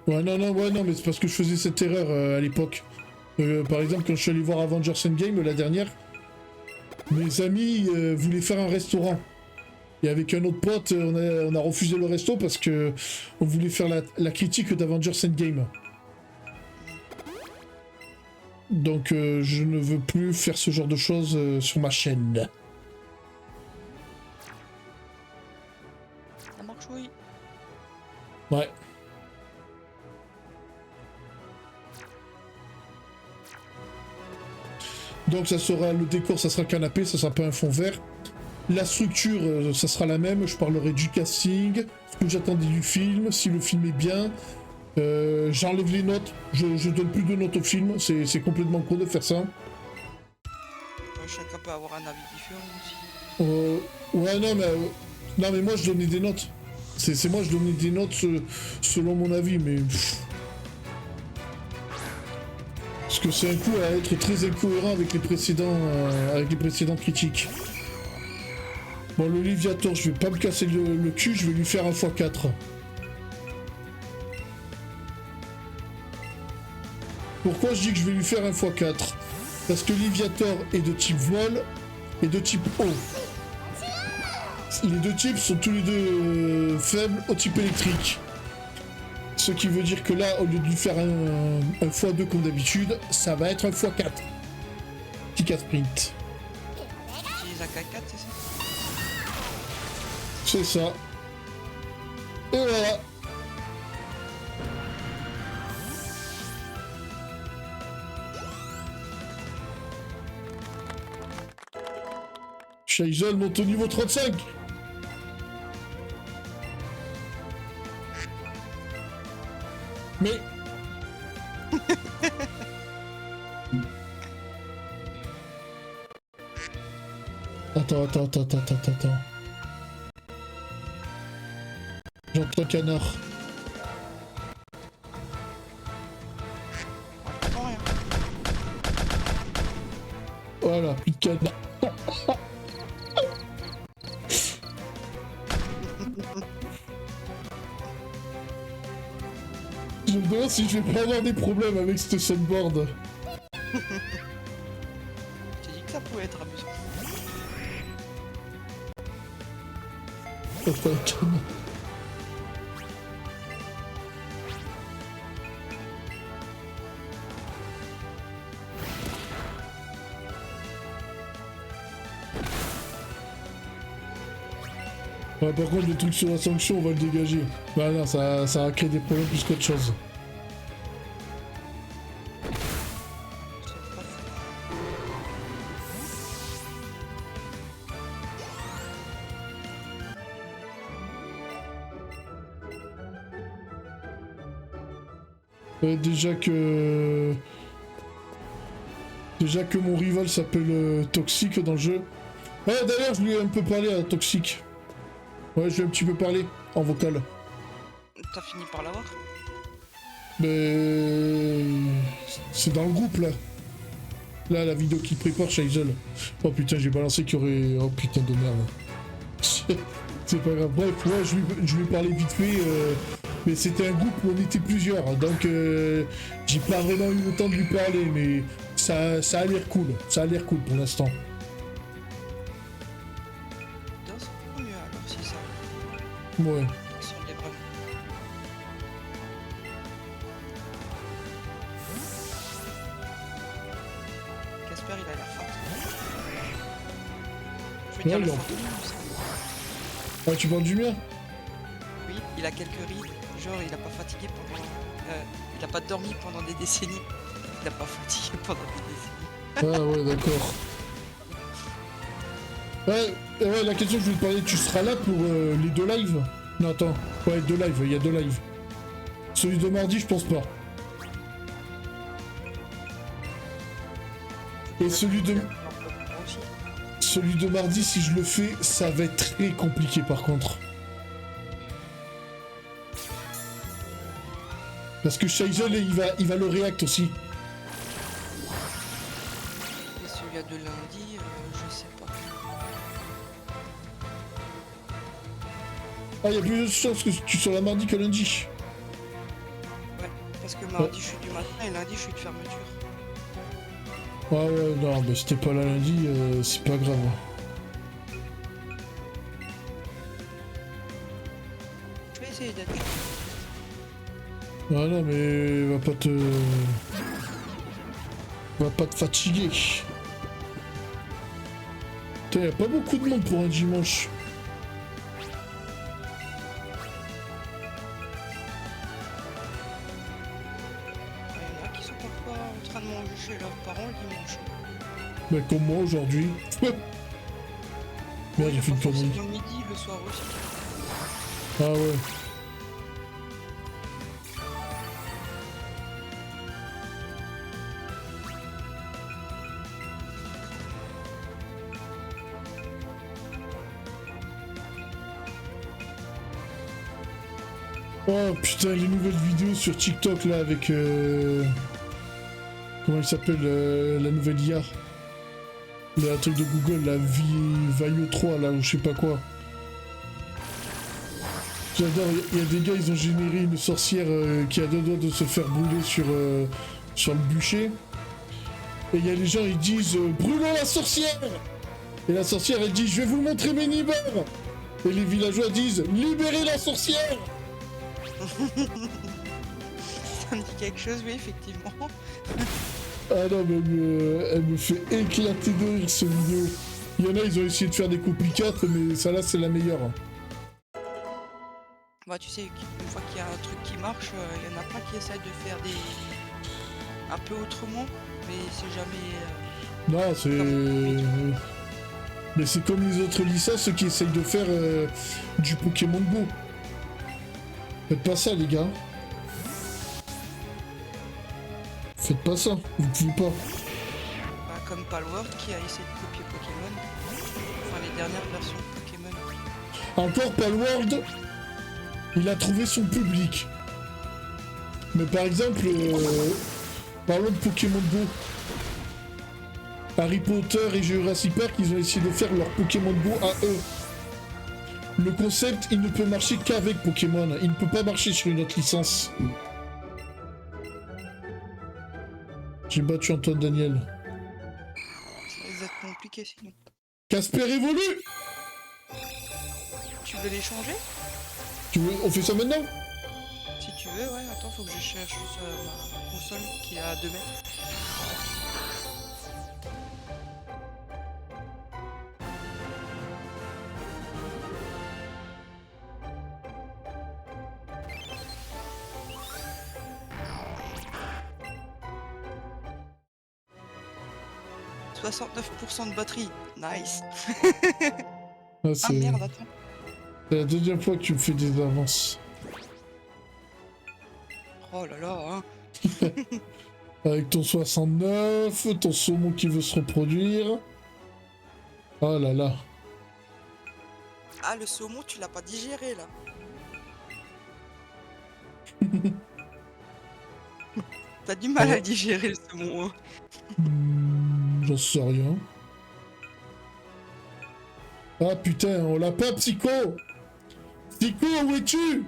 Ouais, non, mais c'est parce que je faisais cette erreur à l'époque. Par exemple, quand je suis allé voir Avengers Endgame, la dernière, mes amis voulaient faire un restaurant. Et avec un autre pote, on a refusé le resto parce que on voulait faire la critique d'Avengers Endgame. Donc je ne veux plus faire ce genre de choses sur ma chaîne. Ça marche, oui. Ouais. Donc ça sera le décor, ça sera le canapé, ça sera pas un fond vert. La structure, ça sera la même. Je parlerai du casting, ce que j'attendais du film, si le film est bien. J'enlève les notes, je donne plus de notes au film, c'est complètement con de faire ça. Chacun peut avoir un avis différent aussi. Ouais, non mais moi je donnais des notes. C'est moi je donnais des notes selon mon avis, mais... Parce que c'est un coup à être très incohérent avec les précédentes critiques. Bon, le Léviator, je vais pas me casser le cul, je vais lui faire un x4. Pourquoi je dis que je vais lui faire un x4? Parce que Léviator est de type vol et de type eau. Les deux types sont tous les deux faibles au type électrique. Ce qui veut dire que là, au lieu de lui faire un x2 comme d'habitude, ça va être un x4. Tika Sprint. Tu utilises un K4, c'est ça? C'est ça. Et voilà. Shaizol monte au niveau 35. Mais... Attends. J'entends canard. J'entends rien. Voilà, plus de canard. Je me demande si je vais pas avoir des problèmes avec ce soundboard. J'ai dit que ça pouvait être amusant. Attends. Ouais, par contre, le truc sur la sanction, on va le dégager. Bah non, ça va créer des problèmes plus qu'autre chose. Déjà que... Déjà que mon rival s'appelle Toxic dans le jeu. Ouais, d'ailleurs, je lui ai un peu parlé à Toxic. Ouais, je lui ai un petit peu parlé en vocal. T'as fini par l'avoir? Mais... C'est dans le groupe, là. Là, la vidéo qu'il prépare, Shaisel. Oh putain, j'ai balancé qu'il y aurait... Oh putain de merde. C'est pas grave. Bref, ouais, je lui ai parlé vite fait. Mais c'était un groupe où on était plusieurs. Donc, j'ai pas vraiment eu le temps de lui parler. Mais ça a l'air cool. Ça a l'air cool pour l'instant. Non, c'est beaucoup mieux alors si ça. Ouais. Ils sont des vrais. Casper, il a l'air fort. Je veux dire, Ouais, le il en- fantôme, ça. Ah, tu parles du mien? Oui, il a quelques rides. Genre, il a pas fatigué pendant. Il a pas dormi pendant des décennies. Il a pas fatigué pendant des décennies. Ah ouais, d'accord. Ouais, la question que je voulais te parler, tu seras là pour les 2 lives? Non, attends. Ouais, 2 lives, il y a 2 lives. Celui de mardi, je pense pas. Et celui de... Moi aussi. Celui de mardi, si je le fais, ça va être très compliqué par contre. Parce que Shaisel, il va le react aussi. Et celui de lundi, je sais pas. Ah, il y a plus de chances que tu sois là mardi que lundi. Ouais, parce que mardi je suis du matin et lundi je suis de fermeture. Ouais, non, bah si t'es pas là lundi, c'est pas grave. Je vais essayer d'être. Ah non, mais va pas te fatiguer. Putain, y a pas beaucoup de monde pour un dimanche. Il y en a qui sont parfois en train de manger chez leurs parents le dimanche. Bah comme moi aujourd'hui. Merde, j'ai fait une Pas connerie. forcément le midi, le soir aussi. Ah ouais. Oh putain, les nouvelles vidéos sur TikTok là avec... Comment il s'appelle la nouvelle IA? Le truc de Google, la Vaio 3 là, ou je sais pas quoi. J'adore, il y a des gars, ils ont généré une sorcière qui a 2 doigts de se faire brûler sur le bûcher. Et il y a les gens, ils disent brûlons la sorcière! Et la sorcière, elle dit je vais vous le montrer mes nibards! Et les villageois disent libérez la sorcière! Ça me dit quelque chose, oui, effectivement. Ah non, mais elle me fait éclater de rire cette vidéo. Il y en a, ils ont essayé de faire des copycats, mais ça là, c'est la meilleure. Bah, tu sais, une fois qu'il y a un truc qui marche, il y en a plein qui essayent de faire des. Un peu autrement, mais c'est jamais. Non, c'est... Mais c'est comme les autres licences, ceux qui essayent de faire du Pokémon Go. Faites pas ça, les gars. Faites pas ça, vous pouvez pas. Bah, comme Palworld qui a essayé de copier Pokémon. Enfin, les dernières versions de Pokémon. Encore Palworld, il a trouvé son public. Mais par exemple, parlons de Pokémon Go. Harry Potter et Jurassic Park, ils ont essayé de faire leur Pokémon Go à eux. Le concept, il ne peut marcher qu'avec Pokémon. Il ne peut pas marcher sur une autre licence. J'ai battu Antoine Daniel. Ça risque d'être compliqué sinon. Casper évolue. Tu veux les changer? On fait ça maintenant? Si tu veux, ouais, attends, faut que je cherche sur ma console qui est à 2 mètres. « 69% de batterie, nice. Ah, Ah merde, attends. c'est la deuxième fois que tu me fais des avances. Oh là là, hein. Avec ton 69, ton saumon qui veut se reproduire. Oh là là. Ah, le saumon, tu l'as pas digéré là. T'as du mal à Ouais. le digérer le saumon. Hein. J'en sais rien. Ah putain, on l'a pas, Psycho! Psycho, où es-tu?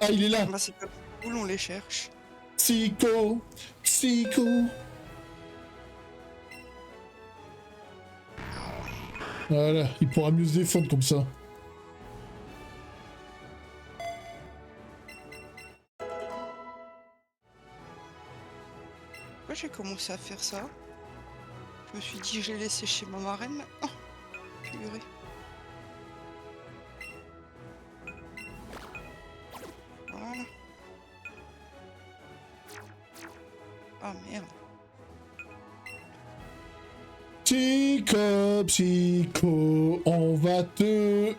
Ah, il est là! Bah, c'est pas cool, on les cherche. Psycho! Psycho! Voilà, il pourra mieux se défendre comme ça. Pourquoi j'ai commencé à faire ça? Je me suis dit, j'ai laissé chez ma marraine maintenant. Purée. Voilà. Ah merde. Psycho, psycho, on va te,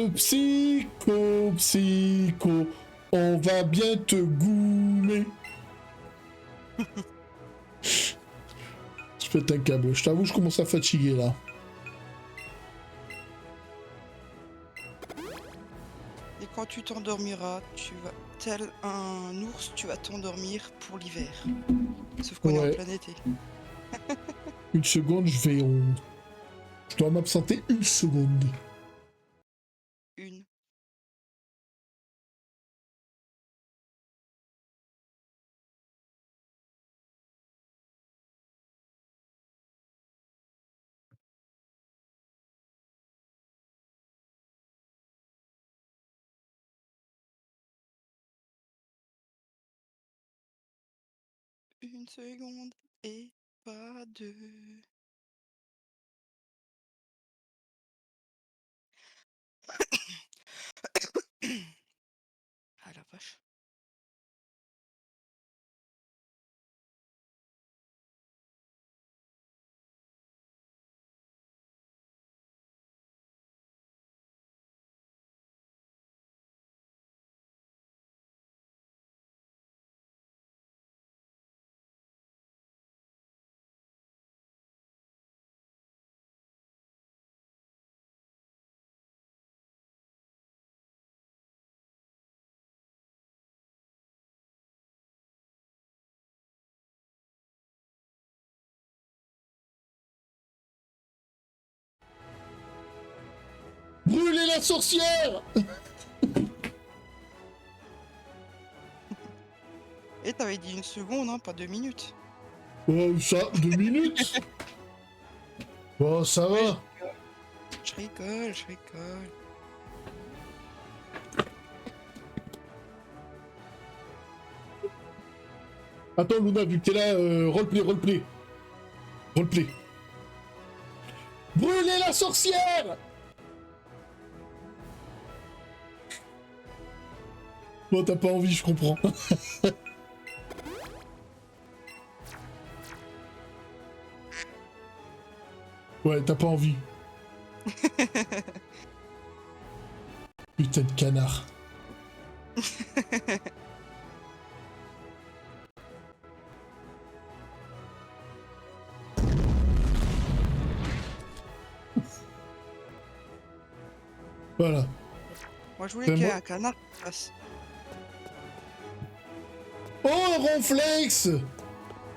psycho, psycho, on va bien te goumer. Je pète un câble, je t'avoue, je commence à fatiguer là. Et quand tu t'endormiras, tu vas, tel un ours, tu vas t'endormir pour l'hiver. Sauf qu'on est en Ouais. plein été. Une seconde, je dois m'absenter une seconde. Une. Une seconde et pas deux. Ah la vache. Brûlez la sorcière! Et t'avais dit une seconde, hein, pas 2 minutes. Oh, ça, 2 minutes? Oh, ça va. Je rigole, je rigole. Attends, Luna, vu que t'es là, roleplay, roleplay. Roleplay. Brûlez la sorcière! Bon, t'as pas envie, je comprends. Ouais, t'as pas envie. Putain de canard. Voilà. Moi je voulais Ben, qu'il y ait moi- un canard qui passe. Oh, Ronflex!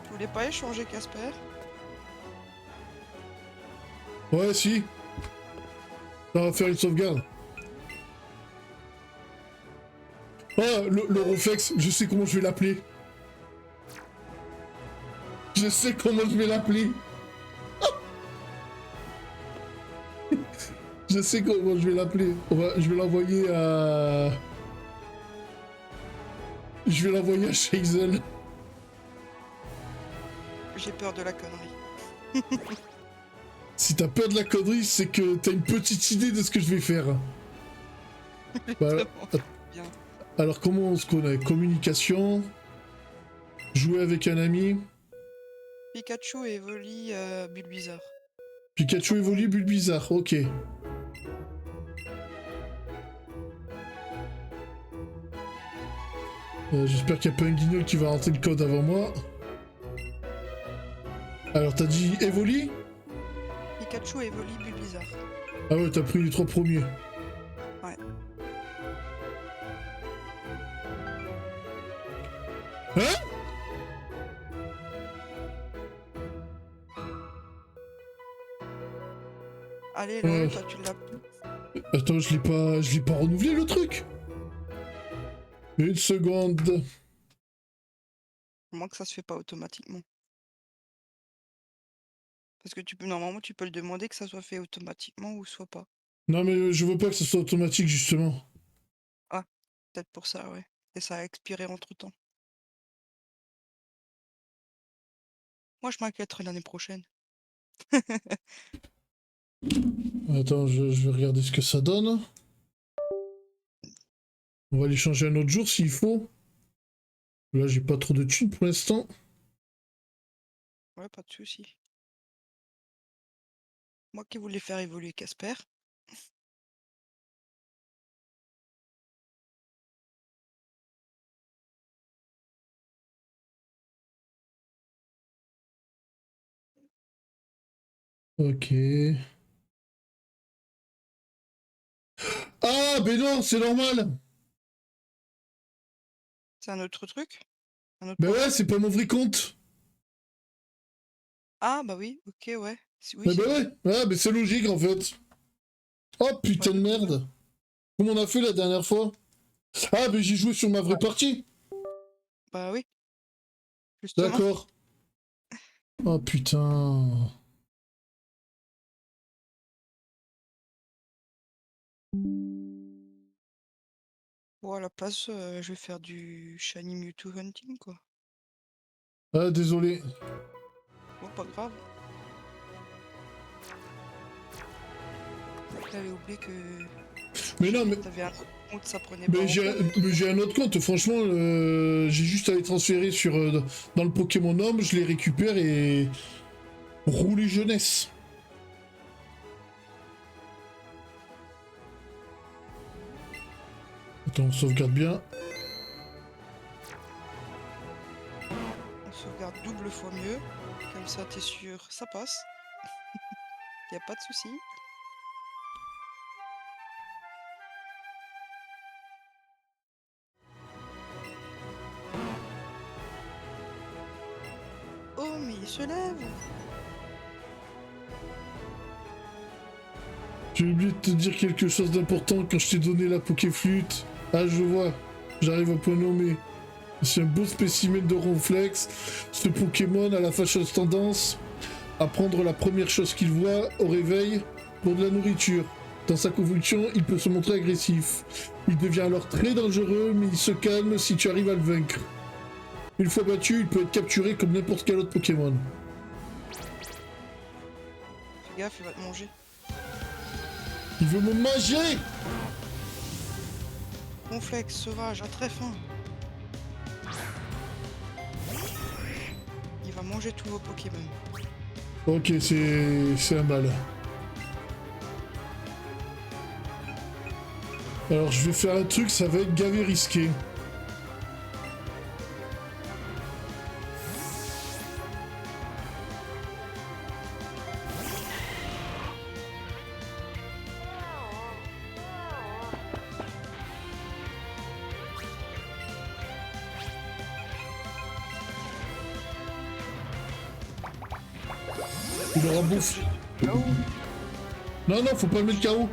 Tu voulais pas échanger Casper? Ouais, si. Ça va faire une sauvegarde. Oh, le Ronflex, je sais comment je vais l'appeler. Je sais comment je vais l'appeler. Je sais comment je vais l'appeler. Je vais l'envoyer à... Je vais l'envoyer à Shazel. J'ai peur de la connerie. Si t'as peur de la connerie, c'est que t'as une petite idée de ce que je vais faire. Bah, Bien. alors comment on se connaît? Communication. Jouer avec un ami. Pikachu et Evoli Bulbizarre. Pikachu évolue, Bulbizarre, ok. J'espère qu'il n'y a pas un guignol qui va rentrer le code avant moi. Alors t'as dit Evoli? Pikachu, Evoli, Bulbizarre. Ah ouais, t'as pris les 3 premiers. Ouais. Hein? Allez, là, toi, tu l'as. Attends, je l'ai pas renouvelé le truc. Une seconde. À moins que ça se fait pas automatiquement. Parce que normalement, tu peux le demander que ça soit fait automatiquement ou soit pas. Non mais je veux pas que ce soit automatique justement. Ah, peut-être pour ça, ouais. Et ça a expiré entre-temps. Moi, je m'inquiéterai l'année prochaine. Attends, je vais regarder ce que ça donne. On va aller changer un autre jour s'il faut. Là, j'ai pas trop de thunes pour l'instant. Ouais, pas de souci. Moi qui voulais faire évoluer Casper. Ok. Ah, ben non, c'est normal. C'est un autre truc? Un autre Ben ouais, programme? c'est pas mon vrai compte. Ah, bah oui, ok, ouais. Oui, Ben c'est ouais, vrai. ouais, ben c'est logique en fait. Oh putain Ouais, de bah, merde. Comme on a fait la dernière fois. Ah, ben j'ai joué sur ma vraie partie. bah oui, justement. D'accord. Oh putain. Bon, à la place, je vais faire du Shiny Mewtwo Hunting, quoi. Ah, désolé. Bon, pas grave. J'avais oublié que Mais non, mais... t'avais un compte, ça prenait pas Mais en compte. j'ai un autre compte, franchement, j'ai juste à les transférer sur, dans le Pokémon Home, je les récupère et... Rouler jeunesse. Attends, on sauvegarde bien. On sauvegarde double fois mieux. Comme ça, t'es sûr, ça passe. Y a pas de souci. Oh, mais il se lève! J'ai oublié de te dire quelque chose d'important quand je t'ai donné la Pokéflûte. Ah, je vois, j'arrive à point nommé. C'est un beau spécimen de Ronflex. Ce Pokémon a la fâcheuse tendance à prendre la première chose qu'il voit au réveil pour de la nourriture. Dans sa convulsion, il peut se montrer agressif. Il devient alors très dangereux, mais il se calme si tu arrives à le vaincre. Une fois battu, il peut être capturé comme n'importe quel autre Pokémon. Fais gaffe, il va te manger. Il veut me manger! Complexe, sauvage, à très faim. Il va manger tous vos Pokémon. Ok, c'est un mal. Alors je vais faire un truc, ça va être gavé risqué. Il aura bouffé. Non, non, faut pas le mettre KO.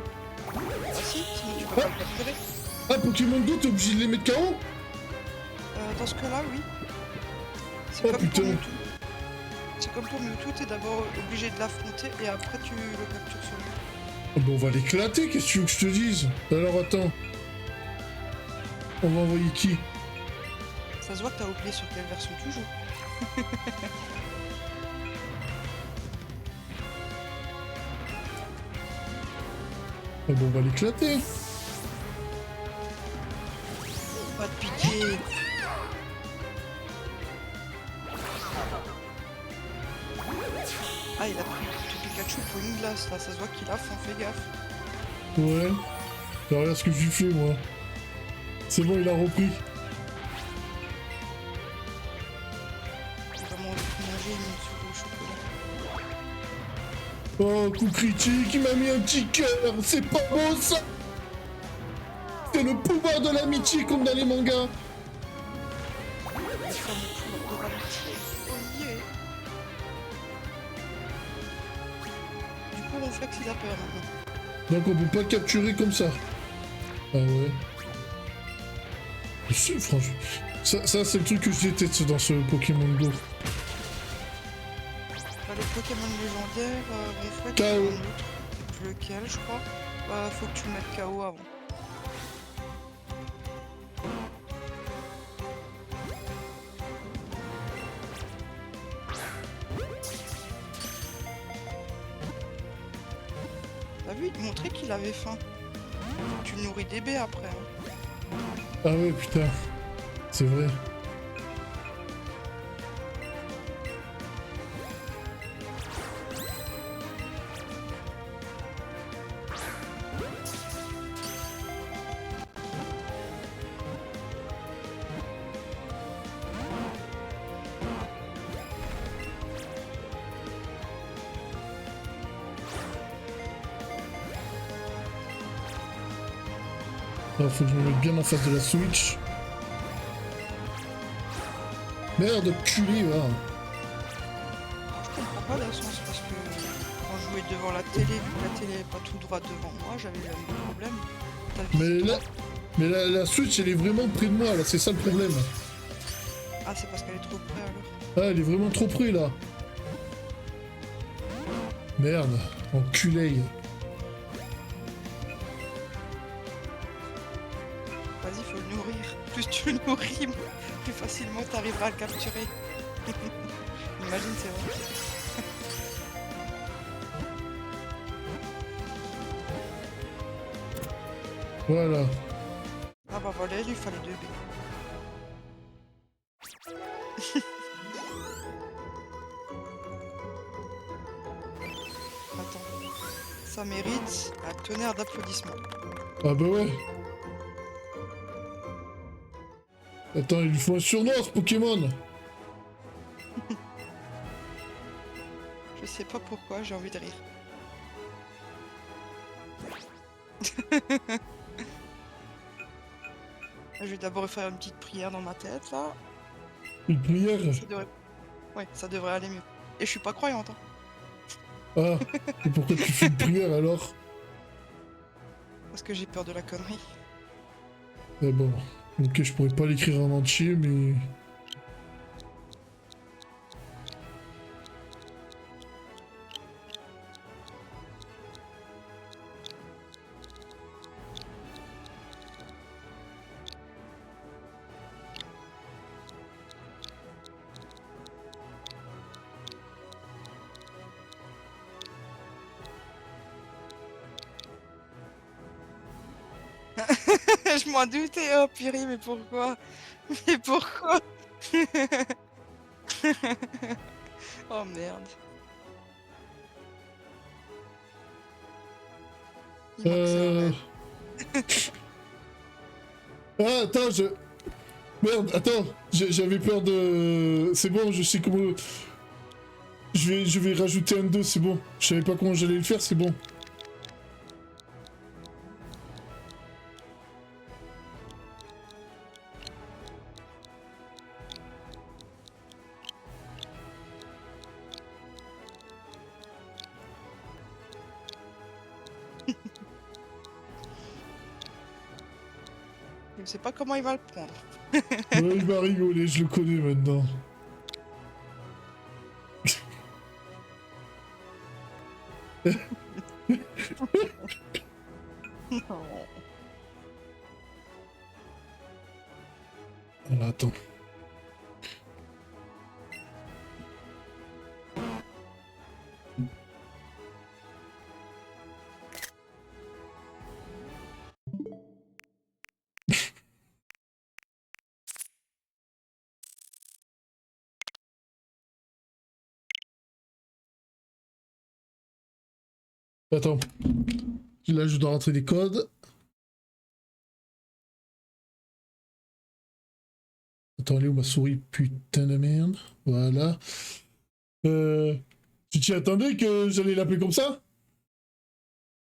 Ah si, sinon tu peux pas le capturer. Ah, Pokémon Go, t'es obligé de les mettre KO? Dans ce cas-là, oui. C'est Oh, comme putain. pour Mewtwo. C'est comme pour Mewtwo, t'es d'abord obligé de l'affronter et après tu le captures sur lui. Ah bah, on va l'éclater, qu'est-ce que tu veux que je te dise? Alors attends. On va envoyer qui? Ça se voit que t'as oublié sur quelle version tu joues. Ah bah, on va l'éclater. Pas de pitié. Ah, il a pris tout Pikachu pour une glace là, ça se voit qu'il a faim, fais gaffe. Ouais. Alors, regarde ce que j'ai fait, moi. C'est bon, il a repris. vraiment envie de manger une soupe au chocolat. Oh, coup critique, il m'a mis un petit cœur, c'est pas beau ça. C'est le pouvoir de l'amitié comme dans les mangas. Le fameux pouvoir de l'amitié. Oh yeah. Du coup, Ronflex, il a peur maintenant. Donc on peut pas capturer comme ça. Ah ouais. Franchement, ça c'est le truc que je déteste dans ce Pokémon Go. Les Pokémon légendaires, Ronflex, KO. il y en a un autre. Lequel, je crois. Faut que tu le mettes KO avant. T'as vu, il te montrait qu'il avait faim. Tu le nourris des baies après. Hein. Ah ouais, putain. C'est vrai. Ah, faut que je me mette bien en face de la Switch. Merde, culé, va. Je comprends pas la sens parce que quand je jouais devant la télé, vu que la télé est pas tout droit devant moi, j'avais le même problème. T'as vu Mais ça? là, mais la Switch, elle est vraiment près de moi, là, c'est ça le problème. Ah, c'est parce qu'elle est trop près alors. Ah, elle est vraiment trop près, là. Merde, enculé. Vas-y, faut le nourrir. Plus tu le nourris, plus facilement t'arriveras à le capturer. Imagine, c'est vrai. Voilà. Ah bah voilà, il lui fallait 2 baies. Attends. Ça mérite un tonnerre d'applaudissements. Ah bah ouais. Attends, il lui faut un surnom, ce Pokémon. Je sais pas pourquoi, j'ai envie de rire. Je vais d'abord faire une petite prière dans ma tête, là. Une prière. Ça devrait... Ouais, ça devrait aller mieux. Et je suis pas croyante, hein. Ah, et pourquoi tu fais une prière, alors? Parce que j'ai peur de la connerie. Ah bon. Ok, je pourrais pas l'écrire en entier, mais... Je m'en doutais, oh purée, mais pourquoi? Mais pourquoi? Oh merde. Il manque ça, ouais. Ah, attends, je... Merde, attends, j'avais peur de... C'est bon, je sais comment... Je vais rajouter un 2, c'est bon. Je savais pas comment j'allais le faire, c'est bon. Je sais pas comment il va le prendre. Ouais, il va rigoler, je le connais maintenant. Non. Alors, attends. Attends. Là, je dois rentrer des codes. attends, elle est où ma souris? Putain de merde. Voilà. Tu t'y attendais que j'allais l'appeler comme ça?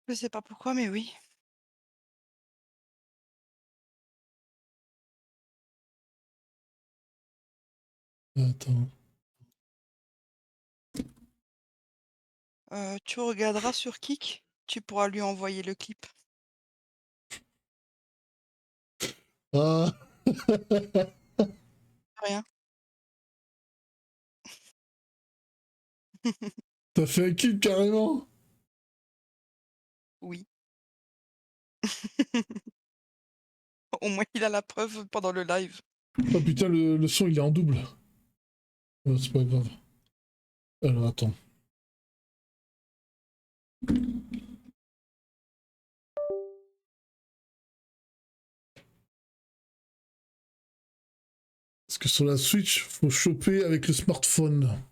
Je sais pas pourquoi, mais oui. Attends. Tu regarderas sur Kik, tu pourras lui envoyer le clip. Ah, Rien. t'as fait un kill carrément? Oui. Au moins, il a la preuve pendant le live. Oh putain, le son il est en double. Oh, c'est pas grave. Alors attends. Parce que sur la Switch, faut choper avec le smartphone.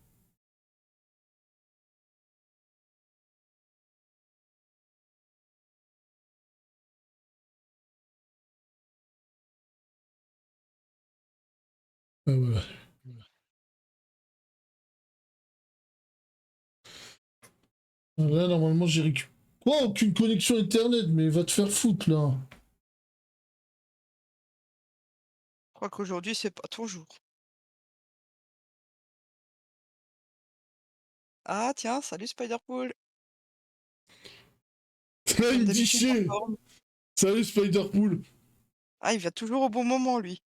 Ah ouais. Là, normalement, j'ai récupéré. Quoi? Aucune connexion internet, mais va te faire foutre là. Je crois qu'aujourd'hui, c'est pas ton jour. Ah tiens, salut Spiderpool. Là, Comme il me dit d'habitude en chier. forme. Salut Spiderpool. Ah, il vient toujours au bon moment, lui.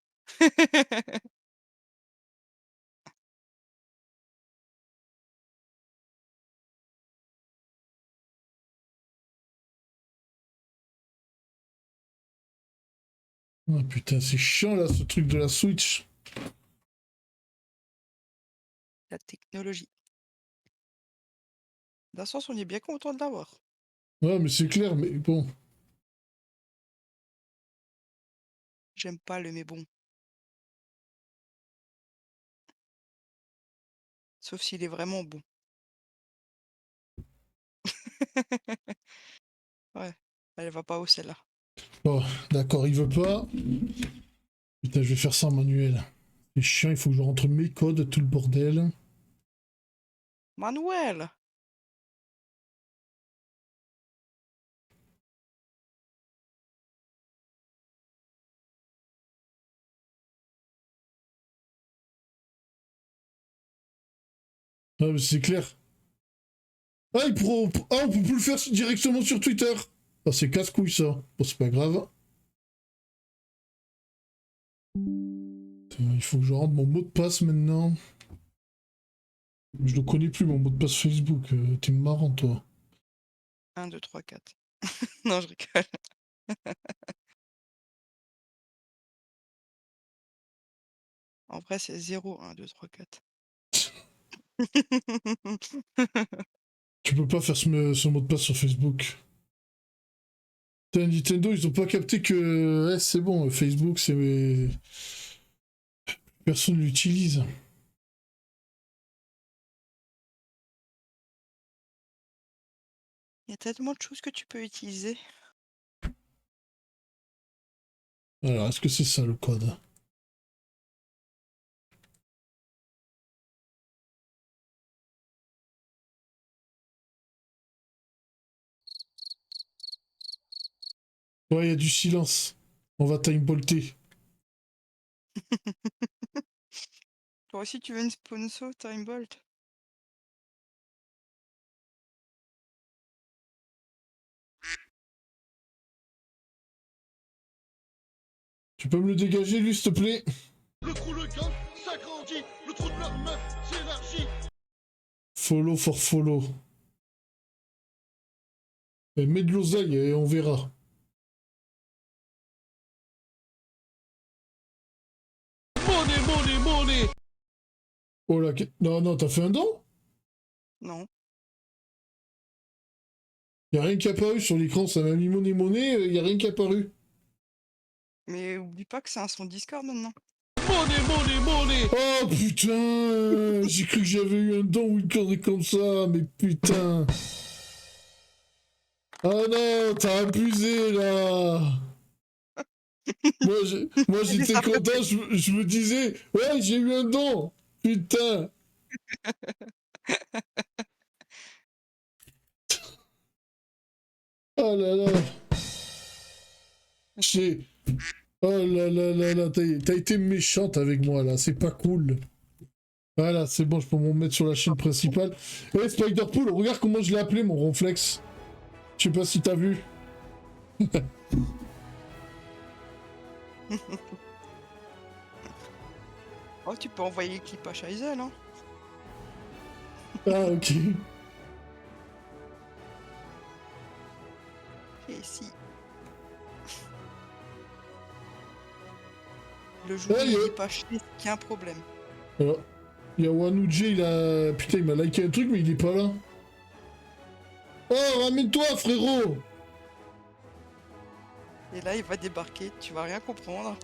Oh putain, c'est chiant là, ce truc de la Switch. La technologie. D'un sens, on est bien content de l'avoir. Ouais, mais c'est clair, mais bon. J'aime pas le mais bon. Sauf s'il est vraiment bon. Ouais, elle va pas haut celle-là. Bon, d'accord, il veut pas. Putain, je vais faire ça en manuel. C'est chiant, il faut que je rentre mes codes, tout le bordel. Manuel! Ah, mais c'est clair. Ah, on peut plus le faire directement sur Twitter. Ah, c'est casse-couille ça. Bon, c'est pas grave. Putain, il faut que je rentre mon mot de passe maintenant. Je le connais plus, mon mot de passe Facebook. T'es marrant, toi. 1, 2, 3, 4. Non, je rigole. En vrai, c'est 0, 1, 2, 3, 4. Tu peux pas faire ce mot de passe sur Facebook. Putain, Nintendo, ils ont pas capté que ouais, c'est bon, Facebook, c'est. Personne l'utilise. Il y a tellement de choses que tu peux utiliser. Alors, est-ce que c'est ça le code? Ouais, il y a du silence. On va timebolter. Toi aussi, tu veux une sponsor Time Bolt? Tu peux me le dégager, lui, s'il te plaît? Le trou le gang s'agrandit, le trou de leur meuf s'élargit. Follow for follow. Et mets de l'oseille et on verra. Money, money, money. Oh là, non, non, t'as fait un don? Non. Y a rien qui est apparu sur l'écran, ça m'a mis monnaie, y a rien qui est apparu. Mais oublie pas que c'est un son Discord maintenant. Money, money, money. Oh putain, j'ai cru que j'avais eu un don ou une connerie comme ça, mais putain. Ah non, t'as abusé là. Moi j'étais content, je me disais, ouais, j'ai eu un don. Putain. Oh là là. J'ai... Oh là là là là, t'as été méchante avec moi là, c'est pas cool. Voilà, c'est bon, je peux m'en mettre sur la chaîne principale. Eh, Spider-Pool, regarde comment je l'ai appelé mon ronflex. Je sais pas si t'as vu. Oh, tu peux envoyer les clips à Shizel, hein. Ah, ok. Et si. Le jour où il est pas chier, c'est qu'il y a un problème. Alors, il y a Wanuji, il a... Putain, il m'a liké un truc, mais il est pas là. Oh, ramène-toi, frérot. Et là, il va débarquer, tu vas rien comprendre.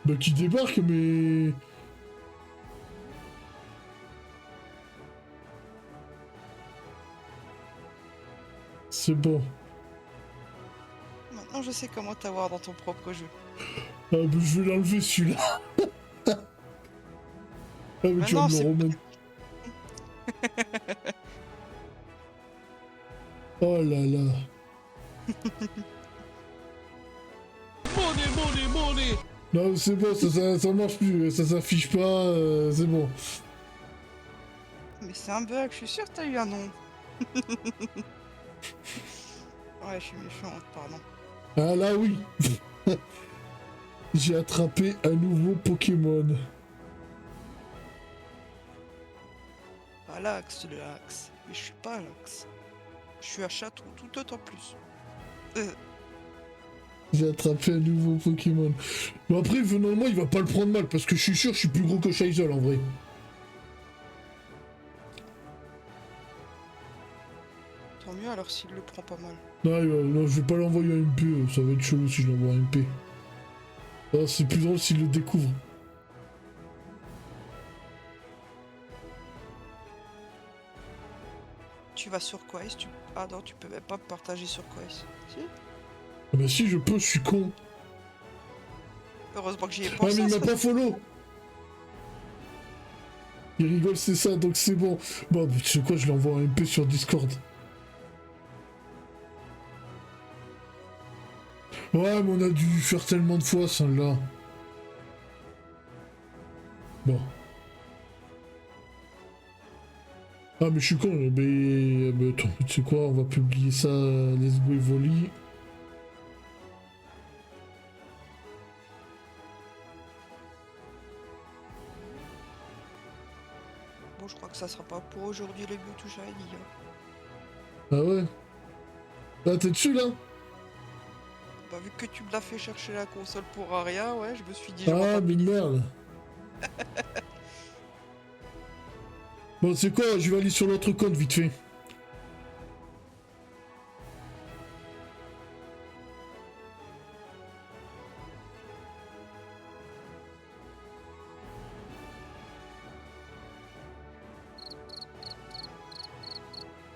Bah, qui débarque, mais... C'est bon. Maintenant, je sais comment t'avoir dans ton propre jeu. Ah, bah, je vais l'enlever, celui-là. Ah, mais tu vas Maintenant, me le c'est remettre. Oh là là. Non, c'est bon, ça marche plus, ça s'affiche pas, c'est bon. Mais c'est un bug, je suis sûr que t'as eu un nom. Ouais, je suis méchante, pardon. Ah là, oui. J'ai attrapé un nouveau Pokémon. Pas l'axe, le axe. Mais je suis pas à l'axe. Je suis à Château, tout autant plus. J'ai attrapé un nouveau Pokémon. Bon après, venant de moi, il va pas le prendre mal, parce que je suis sûr que je suis plus gros que Shizel en vrai. Tant mieux alors s'il le prend pas mal. Non, non, je vais pas l'envoyer à MP, ça va être chelou si je l'envoie à MP. Ah, c'est plus drôle s'il le découvre. Tu vas sur Quest, tu... Ah non, tu peux même pas partager sur Quest. Si. Ah bah si, je peux, je suis con. Heureusement que j'y ai Ah pensé. mais il ça. m'a pas follow. Il rigole, c'est ça, donc c'est bon. Bon, tu sais quoi, je l'envoie à MP sur Discord. Ouais, mais on a dû faire tellement de fois, celle-là. Bon. Ah, mais je suis con, mais attends, tu sais quoi, on va publier ça, Let's Go Evoli. Bon, je crois que ça sera pas pour aujourd'hui le Mewtwo Shiny. Hein. Ah ouais? Ah, t'es dessus, là? Bah, vu que tu me l'as fait chercher la console pour Aria, ouais, je me suis dit... je Ah, mais rentabilise. merde. Bon, c'est quoi, je vais aller sur l'autre compte, vite fait.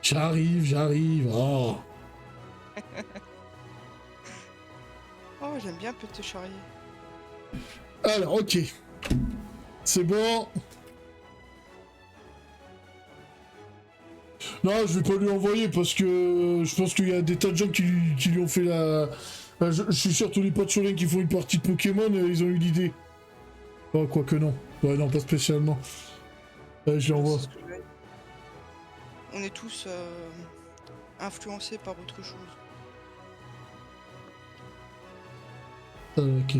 J'arrive, oh. Oh, j'aime bien peut te charrier. Alors, ok. C'est bon. Non, je vais pas lui envoyer parce que je pense qu'il y a des tas de gens qui lui ont fait la... Je suis sûr tous les potes Cholin qui font une partie de Pokémon, ils ont eu l'idée. Oh, quoique non. Ouais, non, pas spécialement. Je l'envoie. C'est ce que je vais- On est tous influencés par autre chose. Ok.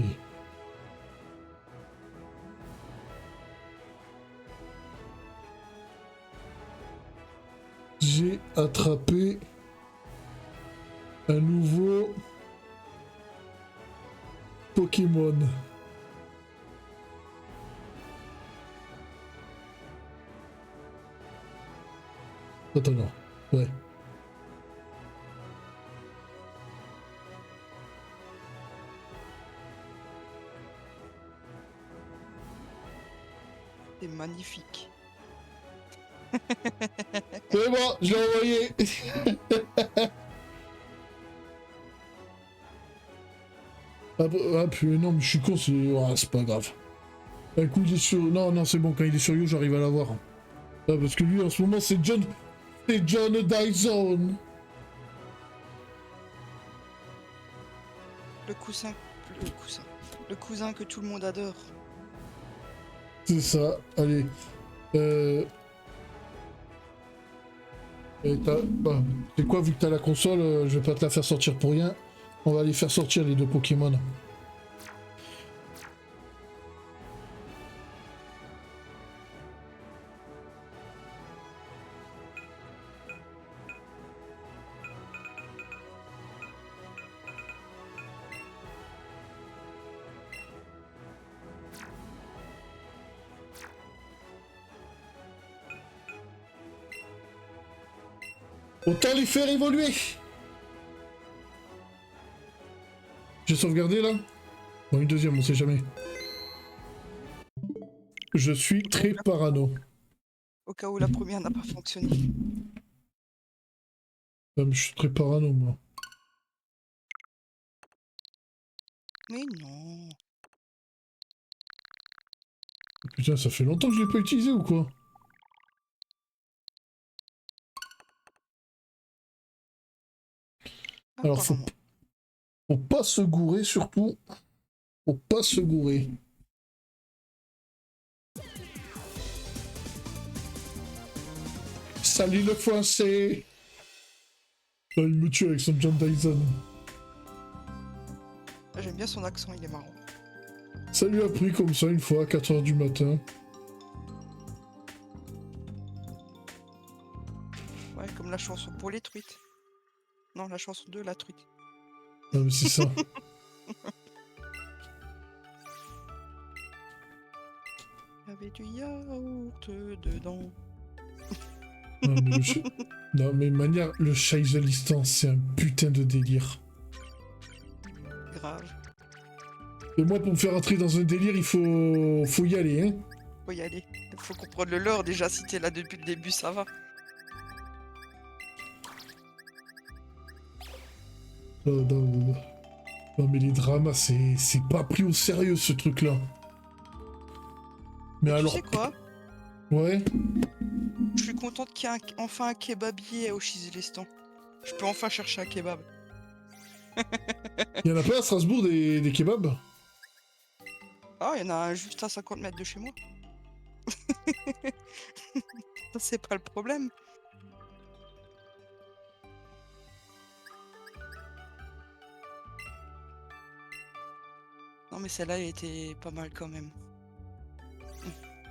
J'ai attrapé un nouveau Pokémon. Attends, non. Ouais. C'est magnifique. C'est bon, je l'ai envoyé. Non, mais je suis con, c'est pas grave. Un coup, il est sur... Non, c'est bon, quand il est sur You, j'arrive à l'avoir. Ah, parce que lui, en ce moment, c'est John... C'est John Dyson. Le coussin. Le coussin. Le cousin que tout le monde adore. C'est ça, allez. Bah, c'est quoi, vu que t'as la console, je vais pas te la faire sortir pour rien. On va les faire sortir, les deux Pokémon. Autant les faire évoluer. J'ai sauvegardé là. Bon, une deuxième, on sait jamais. Je suis très parano. Au cas où la première n'a pas fonctionné. Je suis très parano, moi. Mais non. Putain, ça fait longtemps que je l'ai pas utilisé ou quoi? Alors, faut pas se gourer, surtout. Faut pas se gourer. Salut le français! Ah, il me tue avec son John Dyson. J'aime bien son accent, il est marrant. Ça lui a pris comme ça une fois à 4h du matin. Ouais, comme la chanson pour les truites. Non, la chanson de la truite. Ah, mais c'est ça. Il y avait du yaourt dedans. Non, mais, non, mais manière, le Chaiselistan, c'est un putain de délire. Grave. Et moi, pour me faire entrer dans un délire, il faut y aller, hein. Faut y aller. Faut comprendre le lore déjà, si t'es là depuis le début, ça va. Non, mais les dramas, c'est pas pris au sérieux, ce truc-là. Mais alors... Tu sais quoi? Ouais. Je suis contente qu'il y ait enfin un kebabier au Chizilistan. Je peux enfin chercher un kebab. Il y en a pas à Strasbourg des kebabs? Ah, il y en a un juste à 50 mètres de chez moi. Ça, c'est pas le problème. Non, mais celle-là, elle était pas mal quand même.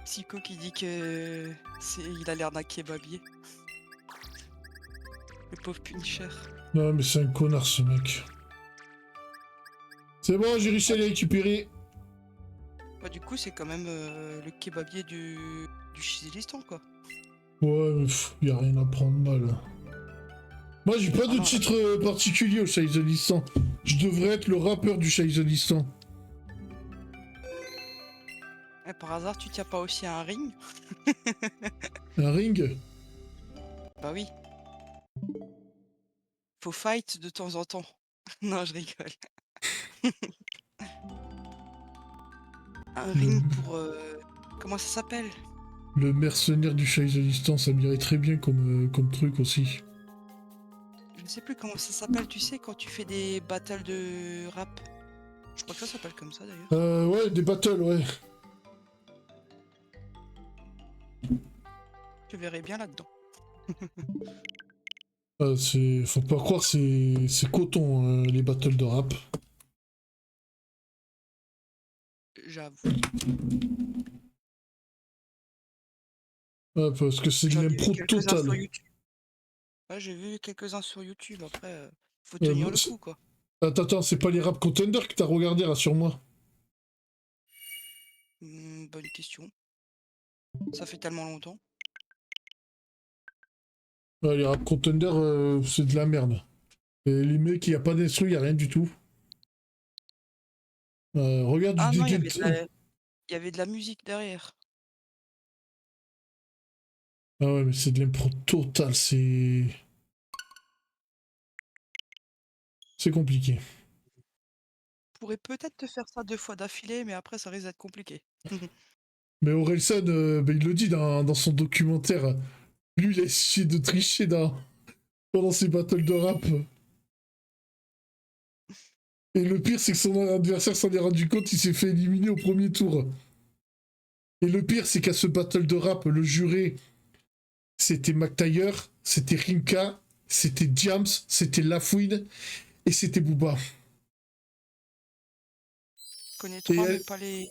Psycho qui dit que il a l'air d'un kebabier. Le pauvre Punisher. Non, mais c'est un connard, ce mec. C'est bon, j'ai réussi à les récupérer. Bah, du coup, c'est quand même le kebabier du Chizilistan, quoi. Ouais, mais y a rien à prendre mal. Moi, j'ai pas de titre particulier au Chaiselistan. Je devrais être le rappeur du Chaiselistan. Et par hasard, tu tiens pas aussi à un ring? Un ring? Bah oui. Faut fight de temps en temps. Non, je rigole. Un ring pour... comment ça s'appelle? Le mercenaire du Chaiselistan, ça m'irait très bien comme truc aussi. Je ne sais plus comment ça s'appelle, tu sais, quand tu fais des battles de rap. Je crois que ça s'appelle comme ça d'ailleurs. Ouais, des battles, ouais. Je verrai bien là-dedans. Faut pas croire que c'est coton, les battles de rap. J'avoue. Ah, parce que c'est de J'en ai vu l'impro quelques-uns sur totale. YouTube. Ouais, j'ai vu quelques-uns sur YouTube, après, faut tenir le coup, quoi. Attends, c'est pas les rap contenders que t'as regardé, rassure-moi. Bonne question. Ça fait tellement longtemps. Ouais, les rap contenders, c'est de la merde. Et les mecs, y a pas d'instru, y a rien du tout. Regarde Ah du non, il DD. y avait de la musique derrière. Ah ouais, mais c'est de l'impro totale, c'est... C'est compliqué. pourrais peut-être te faire ça 2 fois d'affilée, mais après ça risque d'être compliqué. Mais Orelsan, il le dit dans son documentaire. Lui, il a essayé de tricher pendant ses battles de rap. Et le pire, c'est que son adversaire s'en est rendu compte, il s'est fait éliminer au premier tour. Et le pire, c'est qu'à ce battle de rap, le juré, c'était McTayer, c'était Rinka, c'était Diams, c'était Lafouine et c'était Booba. Je connais 3, à- mais pas les...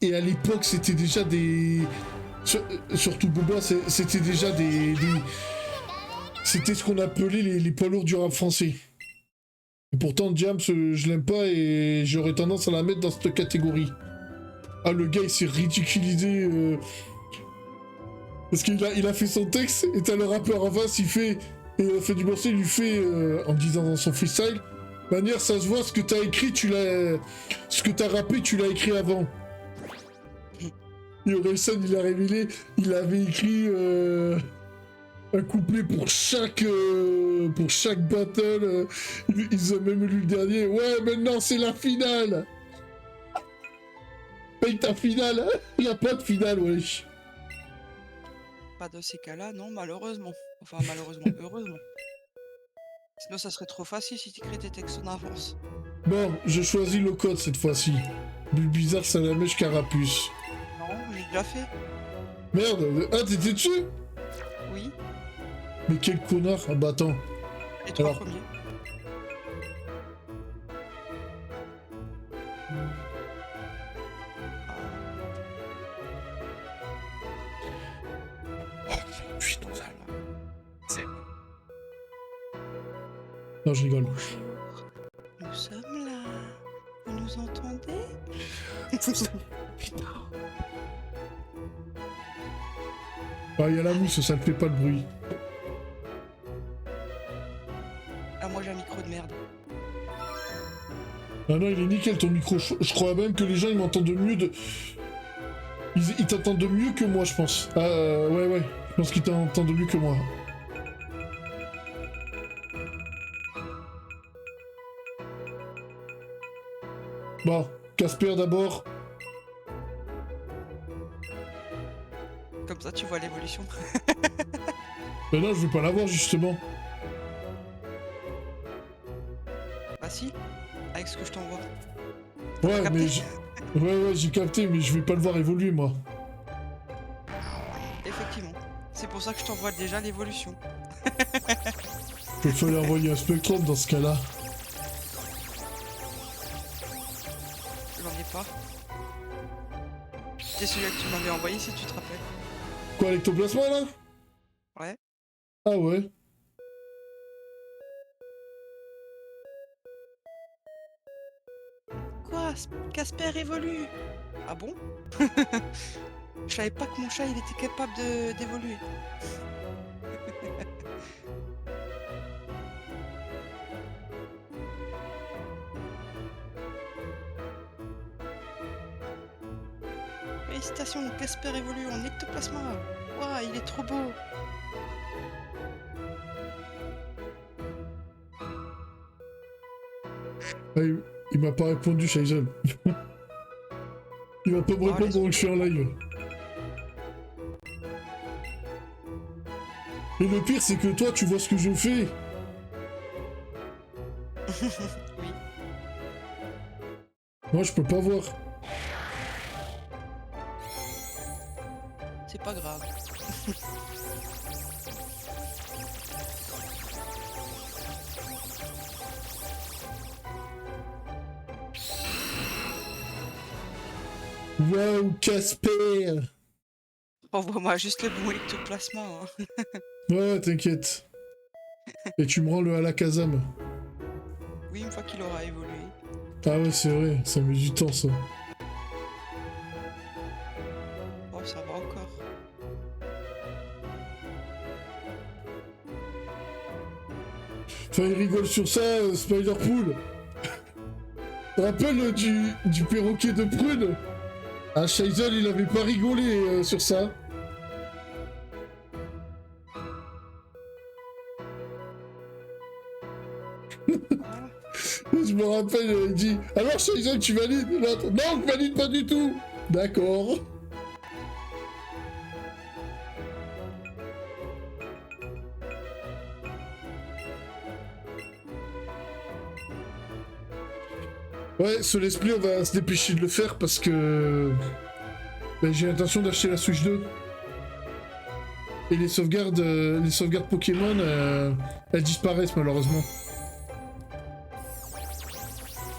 Et à l'époque, c'était déjà des... Surtout Booba, c'était déjà des... C'était ce qu'on appelait les poids lourds du rap français. Et pourtant, Diams, je l'aime pas et j'aurais tendance à la mettre dans cette catégorie. Ah, le gars, il s'est ridiculisé... Parce qu'il a fait son texte, et t'as le rappeur en face, il fait... Et il a fait du morceau, il lui fait, en disant dans son freestyle, manière, ça se voit, ce que t'as écrit, ce que t'as rappé, tu l'as écrit avant. Et Orelsan, il a révélé, il avait écrit un couplet pour chaque battle. Ils ont même lu le dernier. Ouais, maintenant c'est la finale. Paye ta finale, hein. Y a pas de finale, wesh. Pas de ces cas-là, non, malheureusement. Enfin, malheureusement, heureusement. Sinon, ça serait trop facile si tu écris tes textes en avance. Bon, je choisis le code cette fois-ci. Bulbizarre, Salamèche, Carapuce. Non, j'ai déjà fait. Merde, ah, t'étais dessus? Oui, Mais quel connard. Ah bah attends. les 3 Alors. premiers. Non, je rigole. Nous sommes là. Vous nous entendez? Ah, y a la mousse, ça ne fait pas de bruit. Ah, moi j'ai un micro de merde. Ah non, il est nickel ton micro. Je crois même que les gens ils m'entendent mieux de. Ils t'entendent mieux que moi, je pense. Ah, ouais. Je pense qu'ils t'entendent mieux que moi. Bon, Casper d'abord. Comme ça, tu vois l'évolution. Mais non, je vais pas l'avoir justement. Bah si, avec ce que je t'envoie. Ouais, capté mais. Ouais, j'ai capté, mais je vais pas le voir évoluer moi. Effectivement. C'est pour ça que je t'envoie déjà l'évolution. Il fallait envoyer un Spectrum dans ce cas-là. J'en ai pas. C'est celui que tu m'avais envoyé si tu te rappelles. Quoi, l'ectoplasma là? Ouais. Ah ouais. Quoi? Casper évolue? Ah bon? Je savais pas que mon chat il était capable d'évoluer. Félicitations, Casper évolue en ectoplasma. Waouh, il est trop beau. Ah, il m'a pas répondu, Shaison. Il va pas me répondre pendant que je suis en live. Et le pire, c'est que toi, tu vois ce que je fais. Oui. Moi, je peux pas voir. C'est pas grave. Waouh, Casper. Envoie-moi juste le bon ectoplasma. Hein. Ouais, t'inquiète. Et tu me rends le Alakazam. Oui, une fois qu'il aura évolué. Ah ouais, c'est vrai, ça met du temps, ça. Oh, ça va encore. Enfin, il rigole sur ça, Spider-Pool. Tu te rappelles du perroquet de prune? Ah, Shaison, il avait pas rigolé sur ça. Voilà. je me rappelle, il dit alors Shaizan, tu valides? L'autre, non, je valide pas du tout. D'accord. Ouais, ce let's play, on va se dépêcher de le faire parce que ben, j'ai l'intention d'acheter la Switch 2. Et les sauvegardes Pokémon, elles disparaissent malheureusement.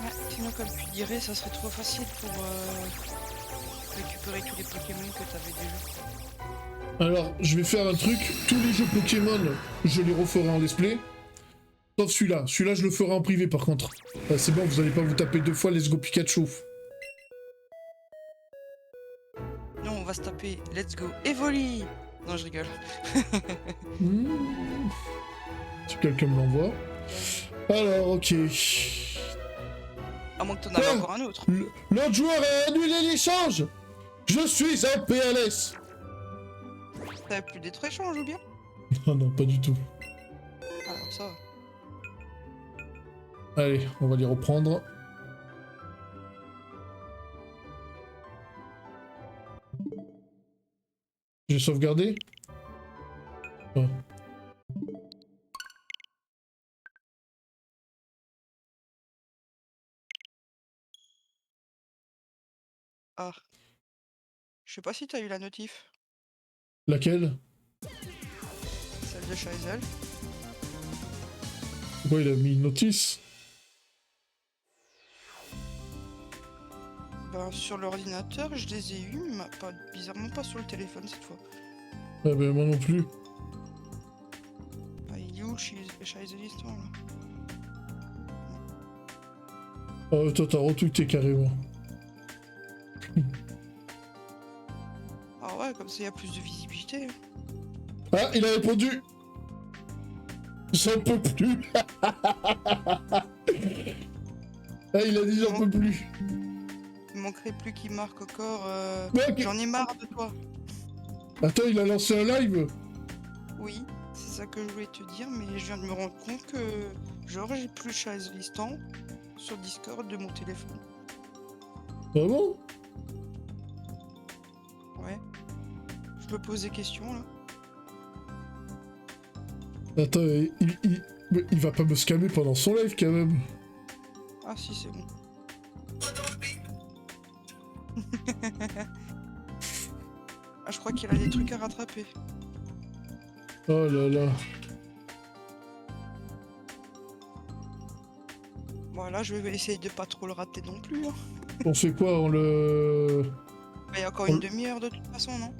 Ouais, sinon, comme tu dirais, ça serait trop facile pour récupérer tous les Pokémon que t'avais déjà. Alors, je vais faire un truc. Tous les jeux Pokémon, je les referai en let's play. Sauf celui-là. Celui-là, je le ferai en privé par contre. C'est bon, vous allez pas vous taper 2 fois Let's Go Pikachu. Non, on va se taper Let's Go Evoli. Non, je rigole. Si quelqu'un me l'envoie. Alors, ok. À moins que t'en aies encore un autre. L'autre joueur a annulé l'échange. Je suis un PLS. T'avais plus d'être échange ou bien? Non, non, pas du tout. Alors ça va. Allez, on va les reprendre. J'ai sauvegardé. Oh. Ah. Je sais pas si t'as eu la notif. Laquelle? Celle de Shaisel. Pourquoi il a mis une notice? Ben, sur l'ordinateur, je les ai eus, mais pas, bizarrement pas sur le téléphone cette fois. Ah ben moi non plus. Ah, il est où le Shaisel histoire là? Oh toi t'as retweeté carrément. Ah ouais, comme ça il y a plus de visibilité. Ah, il a répondu. J'en peux plus. Ah, il a dit j'en peux plus. Il manquerait plus qu'il marque encore. Mec. J'en ai marre de toi. Attends, il a lancé un live. Oui, c'est ça que je voulais te dire, mais je viens de me rendre compte que genre j'ai plus Shaislistan sur Discord de mon téléphone. Ah bon? Ouais. Je me pose des questions là. Attends, il va pas me scammer pendant son live quand même. Ah si, c'est bon. Ah, je crois qu'il a des trucs à rattraper. Oh là là. Voilà, je vais essayer de pas trop le rater non plus. Hein. On fait quoi? On le... Il y a encore une demi-heure de toute façon, non?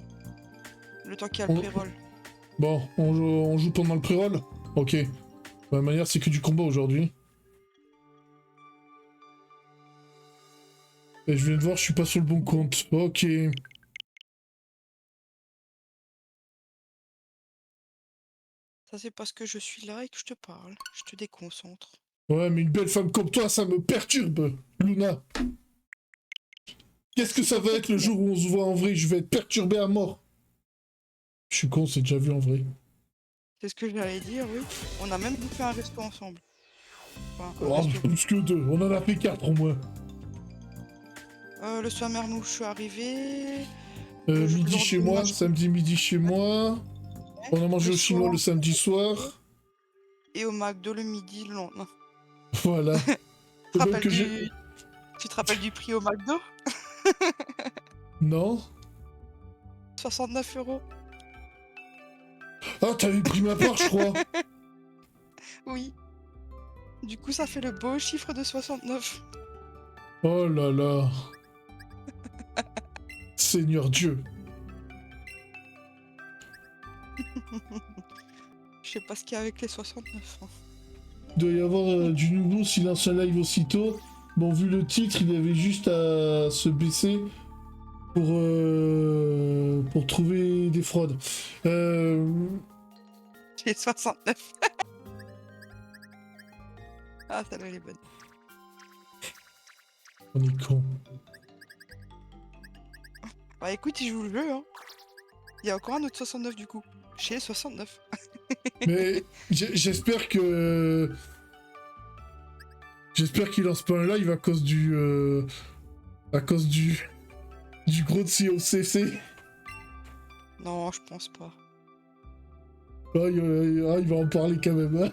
Le temps qu'il y a le pré-roll. Bon, on joue pendant le pré-roll? Ok. De toute manière, c'est que du combat aujourd'hui. Et je viens de voir, je suis pas sur le bon compte. Ok. Ça, c'est parce que je suis là et que je te parle. Je te déconcentre. Ouais, mais une belle femme comme toi, ça me perturbe, Luna. Qu'est-ce que ça va être le jour où on se voit en vrai? Je vais être perturbé à mort. Je suis con, c'est déjà vu en vrai. C'est ce que j'allais dire, oui. On a même fait un resto ensemble. Enfin, un Oh, resto. plus que 2, on en a fait 4 au moins. Le soir où je suis arrivé. Midi chez moi, samedi midi chez moi. On a mangé au chinois le samedi soir. Et au McDo le midi le lendemain. Voilà. Tu te rappelles du prix au McDo? Non. 69 €. Ah, t'avais pris ma part, je crois. Oui. Du coup, ça fait le beau chiffre de 69. Oh là là. Seigneur Dieu. Je sais pas ce qu'il y a avec les 69. Hein. Il doit y avoir du nouveau s'il lance un live aussitôt. Bon, vu le titre, il avait juste à se baisser pour trouver des fraudes. J'ai 69. Ah, celle-là, elle est bonne. On est con. Bah écoute, il joue le jeu, hein. Il y a encore un autre 69 du coup. J'ai 69. Mais j'espère que J'espère qu'il lance pas un live à cause du... à cause du gros de COCC. Non, je pense pas. Ah, il va en parler quand même, hein.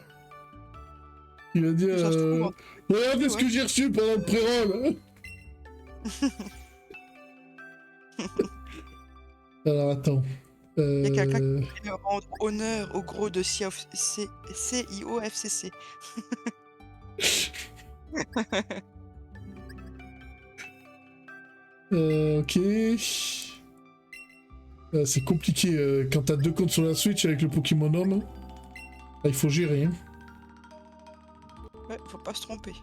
Il va dire... Ça se trouve, hein. Regardez ce que j'ai reçu pendant le pré-roll. Alors, attends. Il y a quelqu'un qui veut rendre honneur au gros de CIOFCC. Ok. C'est compliqué quand t'as 2 comptes sur la Switch avec le Pokémon Home. Là, il faut gérer, hein. Ouais, faut pas se tromper.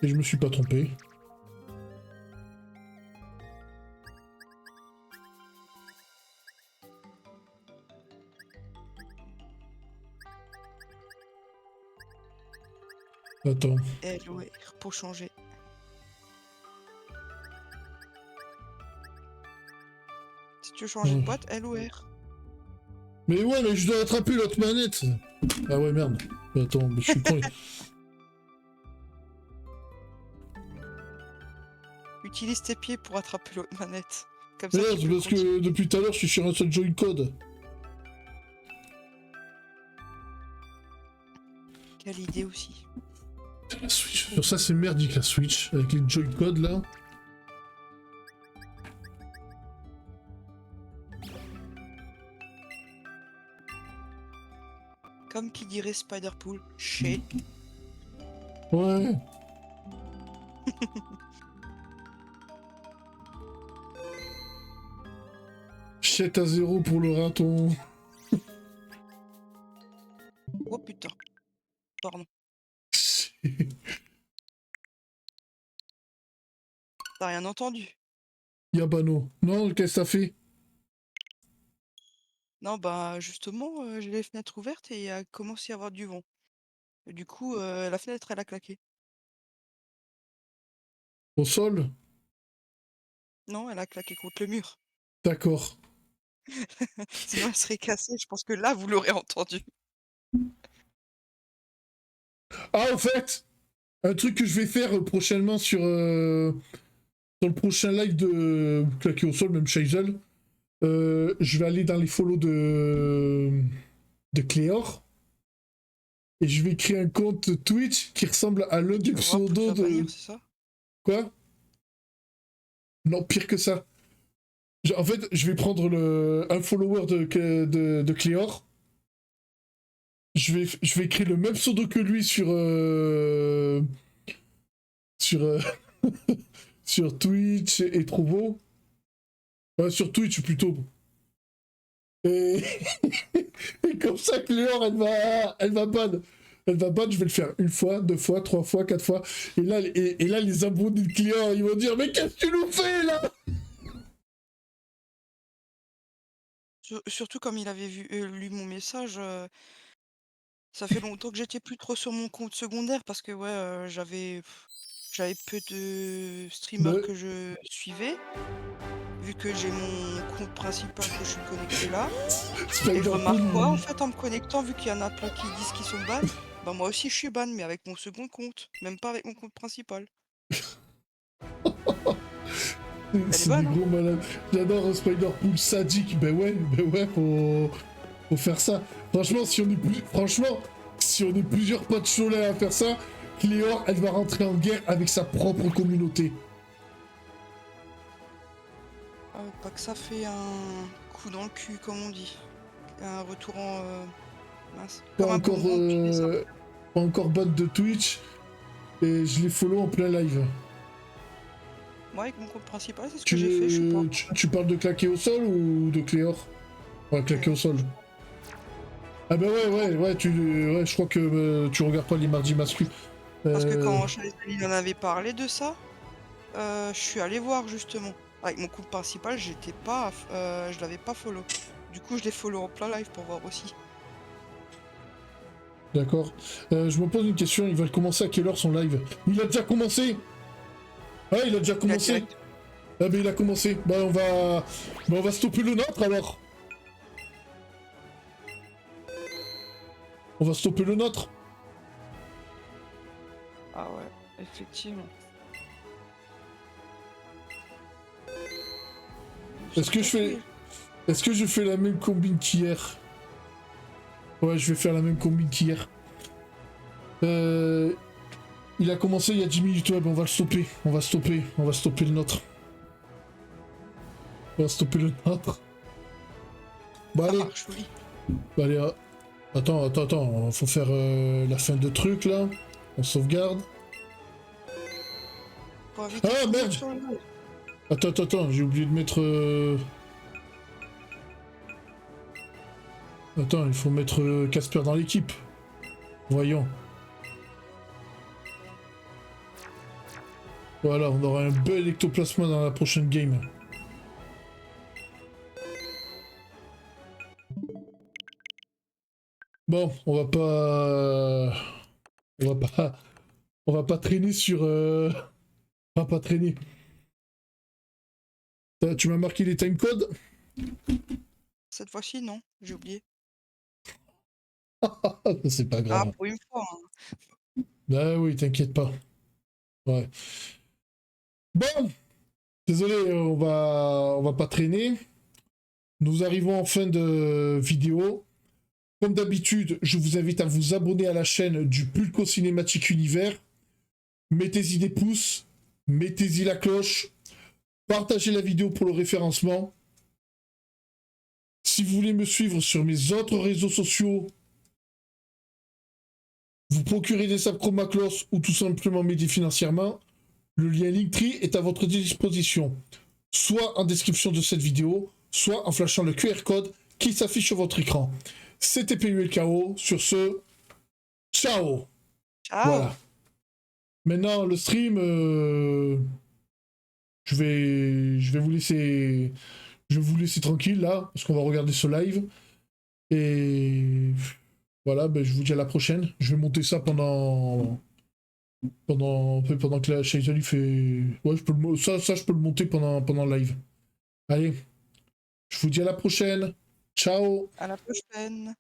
Et je me suis pas trompé. Attends. LOR pour changer. Si tu veux changer de boîte, LOR. Mais ouais, mais je dois attraper l'autre manette. Ah ouais, merde. Attends, mais je suis con. Utilise tes pieds pour attraper l'autre manette. Comme Mais ça, non, tu c'est peux parce continuer. que depuis tout à l'heure, je suis sur un seul Joy-Code. Quelle idée aussi. La Switch. Sur ça, c'est merdique la Switch, avec les Joy-Code là. Comme qui dirait Spider-Pool, chez. Ouais. Chèque à 0 pour le raton. Oh putain. Pardon. T'as rien entendu? Yabano. Non, qu'est-ce que ça fait? Non, bah justement, j'ai les fenêtres ouvertes et il a commencé à y avoir du vent. Et du coup, la fenêtre, elle a claqué. Au sol? Non, elle a claqué contre le mur. D'accord. Sinon, elle serait cassée. Je pense que là, vous l'aurez entendu. Ah, au fait, un truc que je vais faire prochainement sur le prochain live de Claquer au sol, même Shazel, je vais aller dans les follow de Cléor et je vais créer un compte Twitch qui ressemble à l'un des Tu vas voir pour te pseudos faire de... bannir, c'est ça? Quoi? Non, pire que ça. En fait, je vais prendre un follower de Cléor. Je vais créer le même pseudo que lui sur sur Twitch et Trovo. Sur Twitch plutôt. Et, et comme ça, Cléor, elle va ban. Elle va ban, je vais le faire 1 fois, 2 fois, 3 fois, 4 fois. Et là, les abonnés de Cléor, ils vont dire, mais qu'est-ce que tu nous fais là? Surtout comme il avait lu mon message, ça fait longtemps que j'étais plus trop sur mon compte secondaire parce que ouais, j'avais peu de streamers Ouais. que je suivais. Vu que j'ai mon compte principal que je suis connecté là. Et je remarque quoi en fait en me connectant, vu qu'il y en a plein qui disent qu'ils sont ban, bah moi aussi je suis ban, mais avec mon second compte, même pas avec mon compte principal. C'est bonne, des hein. gros malades. J'adore Spider-Pool sadique. Ben ouais, faut faire ça. Franchement, si on est plusieurs potes cholets à faire ça, Cléor, elle va rentrer en guerre avec sa propre communauté. Ah, pas que ça fait un coup dans le cul, comme on dit. Un retour en... mince. Pas Comme un encore, bonbon, tu dis ça. pas encore bot de Twitch. Et je les follow en plein live. Moi avec mon compte principal, c'est ce que j'ai fait, je suis pas... Tu parles de claquer au sol ou de Cléor? Ouais, claquer au sol. Ah bah ouais, je crois que tu regardes pas les mardis masculins. Parce que quand il en avait parlé de ça, je suis allé voir justement. Avec mon compte principal, j'étais pas, je l'avais pas follow. Du coup, je l'ai follow en plein live pour voir aussi. D'accord. Je me pose une question, il va commencer à quelle heure son live? Il a déjà commencé? Ah, il a déjà commencé? Ah bah il a commencé. Bah on va stopper le nôtre alors. On va stopper le nôtre. Ah ouais, effectivement. Est-ce que je fais la même combine qu'hier? Ouais, je vais faire la même combine qu'hier. Il a commencé il y a 10 minutes, ouais, ben on va le stopper. On va stopper le nôtre. On va stopper le nôtre. Bon, Ça allez. marche, oui. Bah, allez, attends, faut faire la fin de truc là. On sauvegarde. Faut éviter Ah, de merde. sur le dos. Attends, j'ai oublié de mettre... Attends, il faut mettre Casper dans l'équipe. Voyons. Voilà, on aura un bel ectoplasma dans la prochaine game. Bon, on va pas... On va pas traîner sur... On va pas traîner. Tu m'as marqué les timecodes? Cette fois-ci, non, j'ai oublié. C'est pas Ah, grave. pour une fois. Hein. Ah oui, t'inquiète pas. Ouais. Bon, désolé, on va pas traîner. Nous arrivons en fin de vidéo. Comme d'habitude, je vous invite à vous abonner à la chaîne du Pulco Cinématique Univers. Mettez-y des pouces, mettez-y la cloche, partagez la vidéo pour le référencement. Si vous voulez me suivre sur mes autres réseaux sociaux, vous procurez des sapes Chromaclos ou tout simplement m'aider financièrement, le lien Linktree est à votre disposition, soit en description de cette vidéo, soit en flashant le QR code qui s'affiche sur votre écran. C'était PULKO, sur ce, ciao. Ciao. Voilà. Maintenant, le stream, je vais vous laisser... Je vais vous laisser tranquille, là, parce qu'on va regarder ce live. Et... Voilà, ben, je vous dis à la prochaine. Je vais monter ça pendant que la Shaison il fait... Ouais, ça, je peux le monter pendant le live. Allez, je vous dis à la prochaine. Ciao. À la prochaine.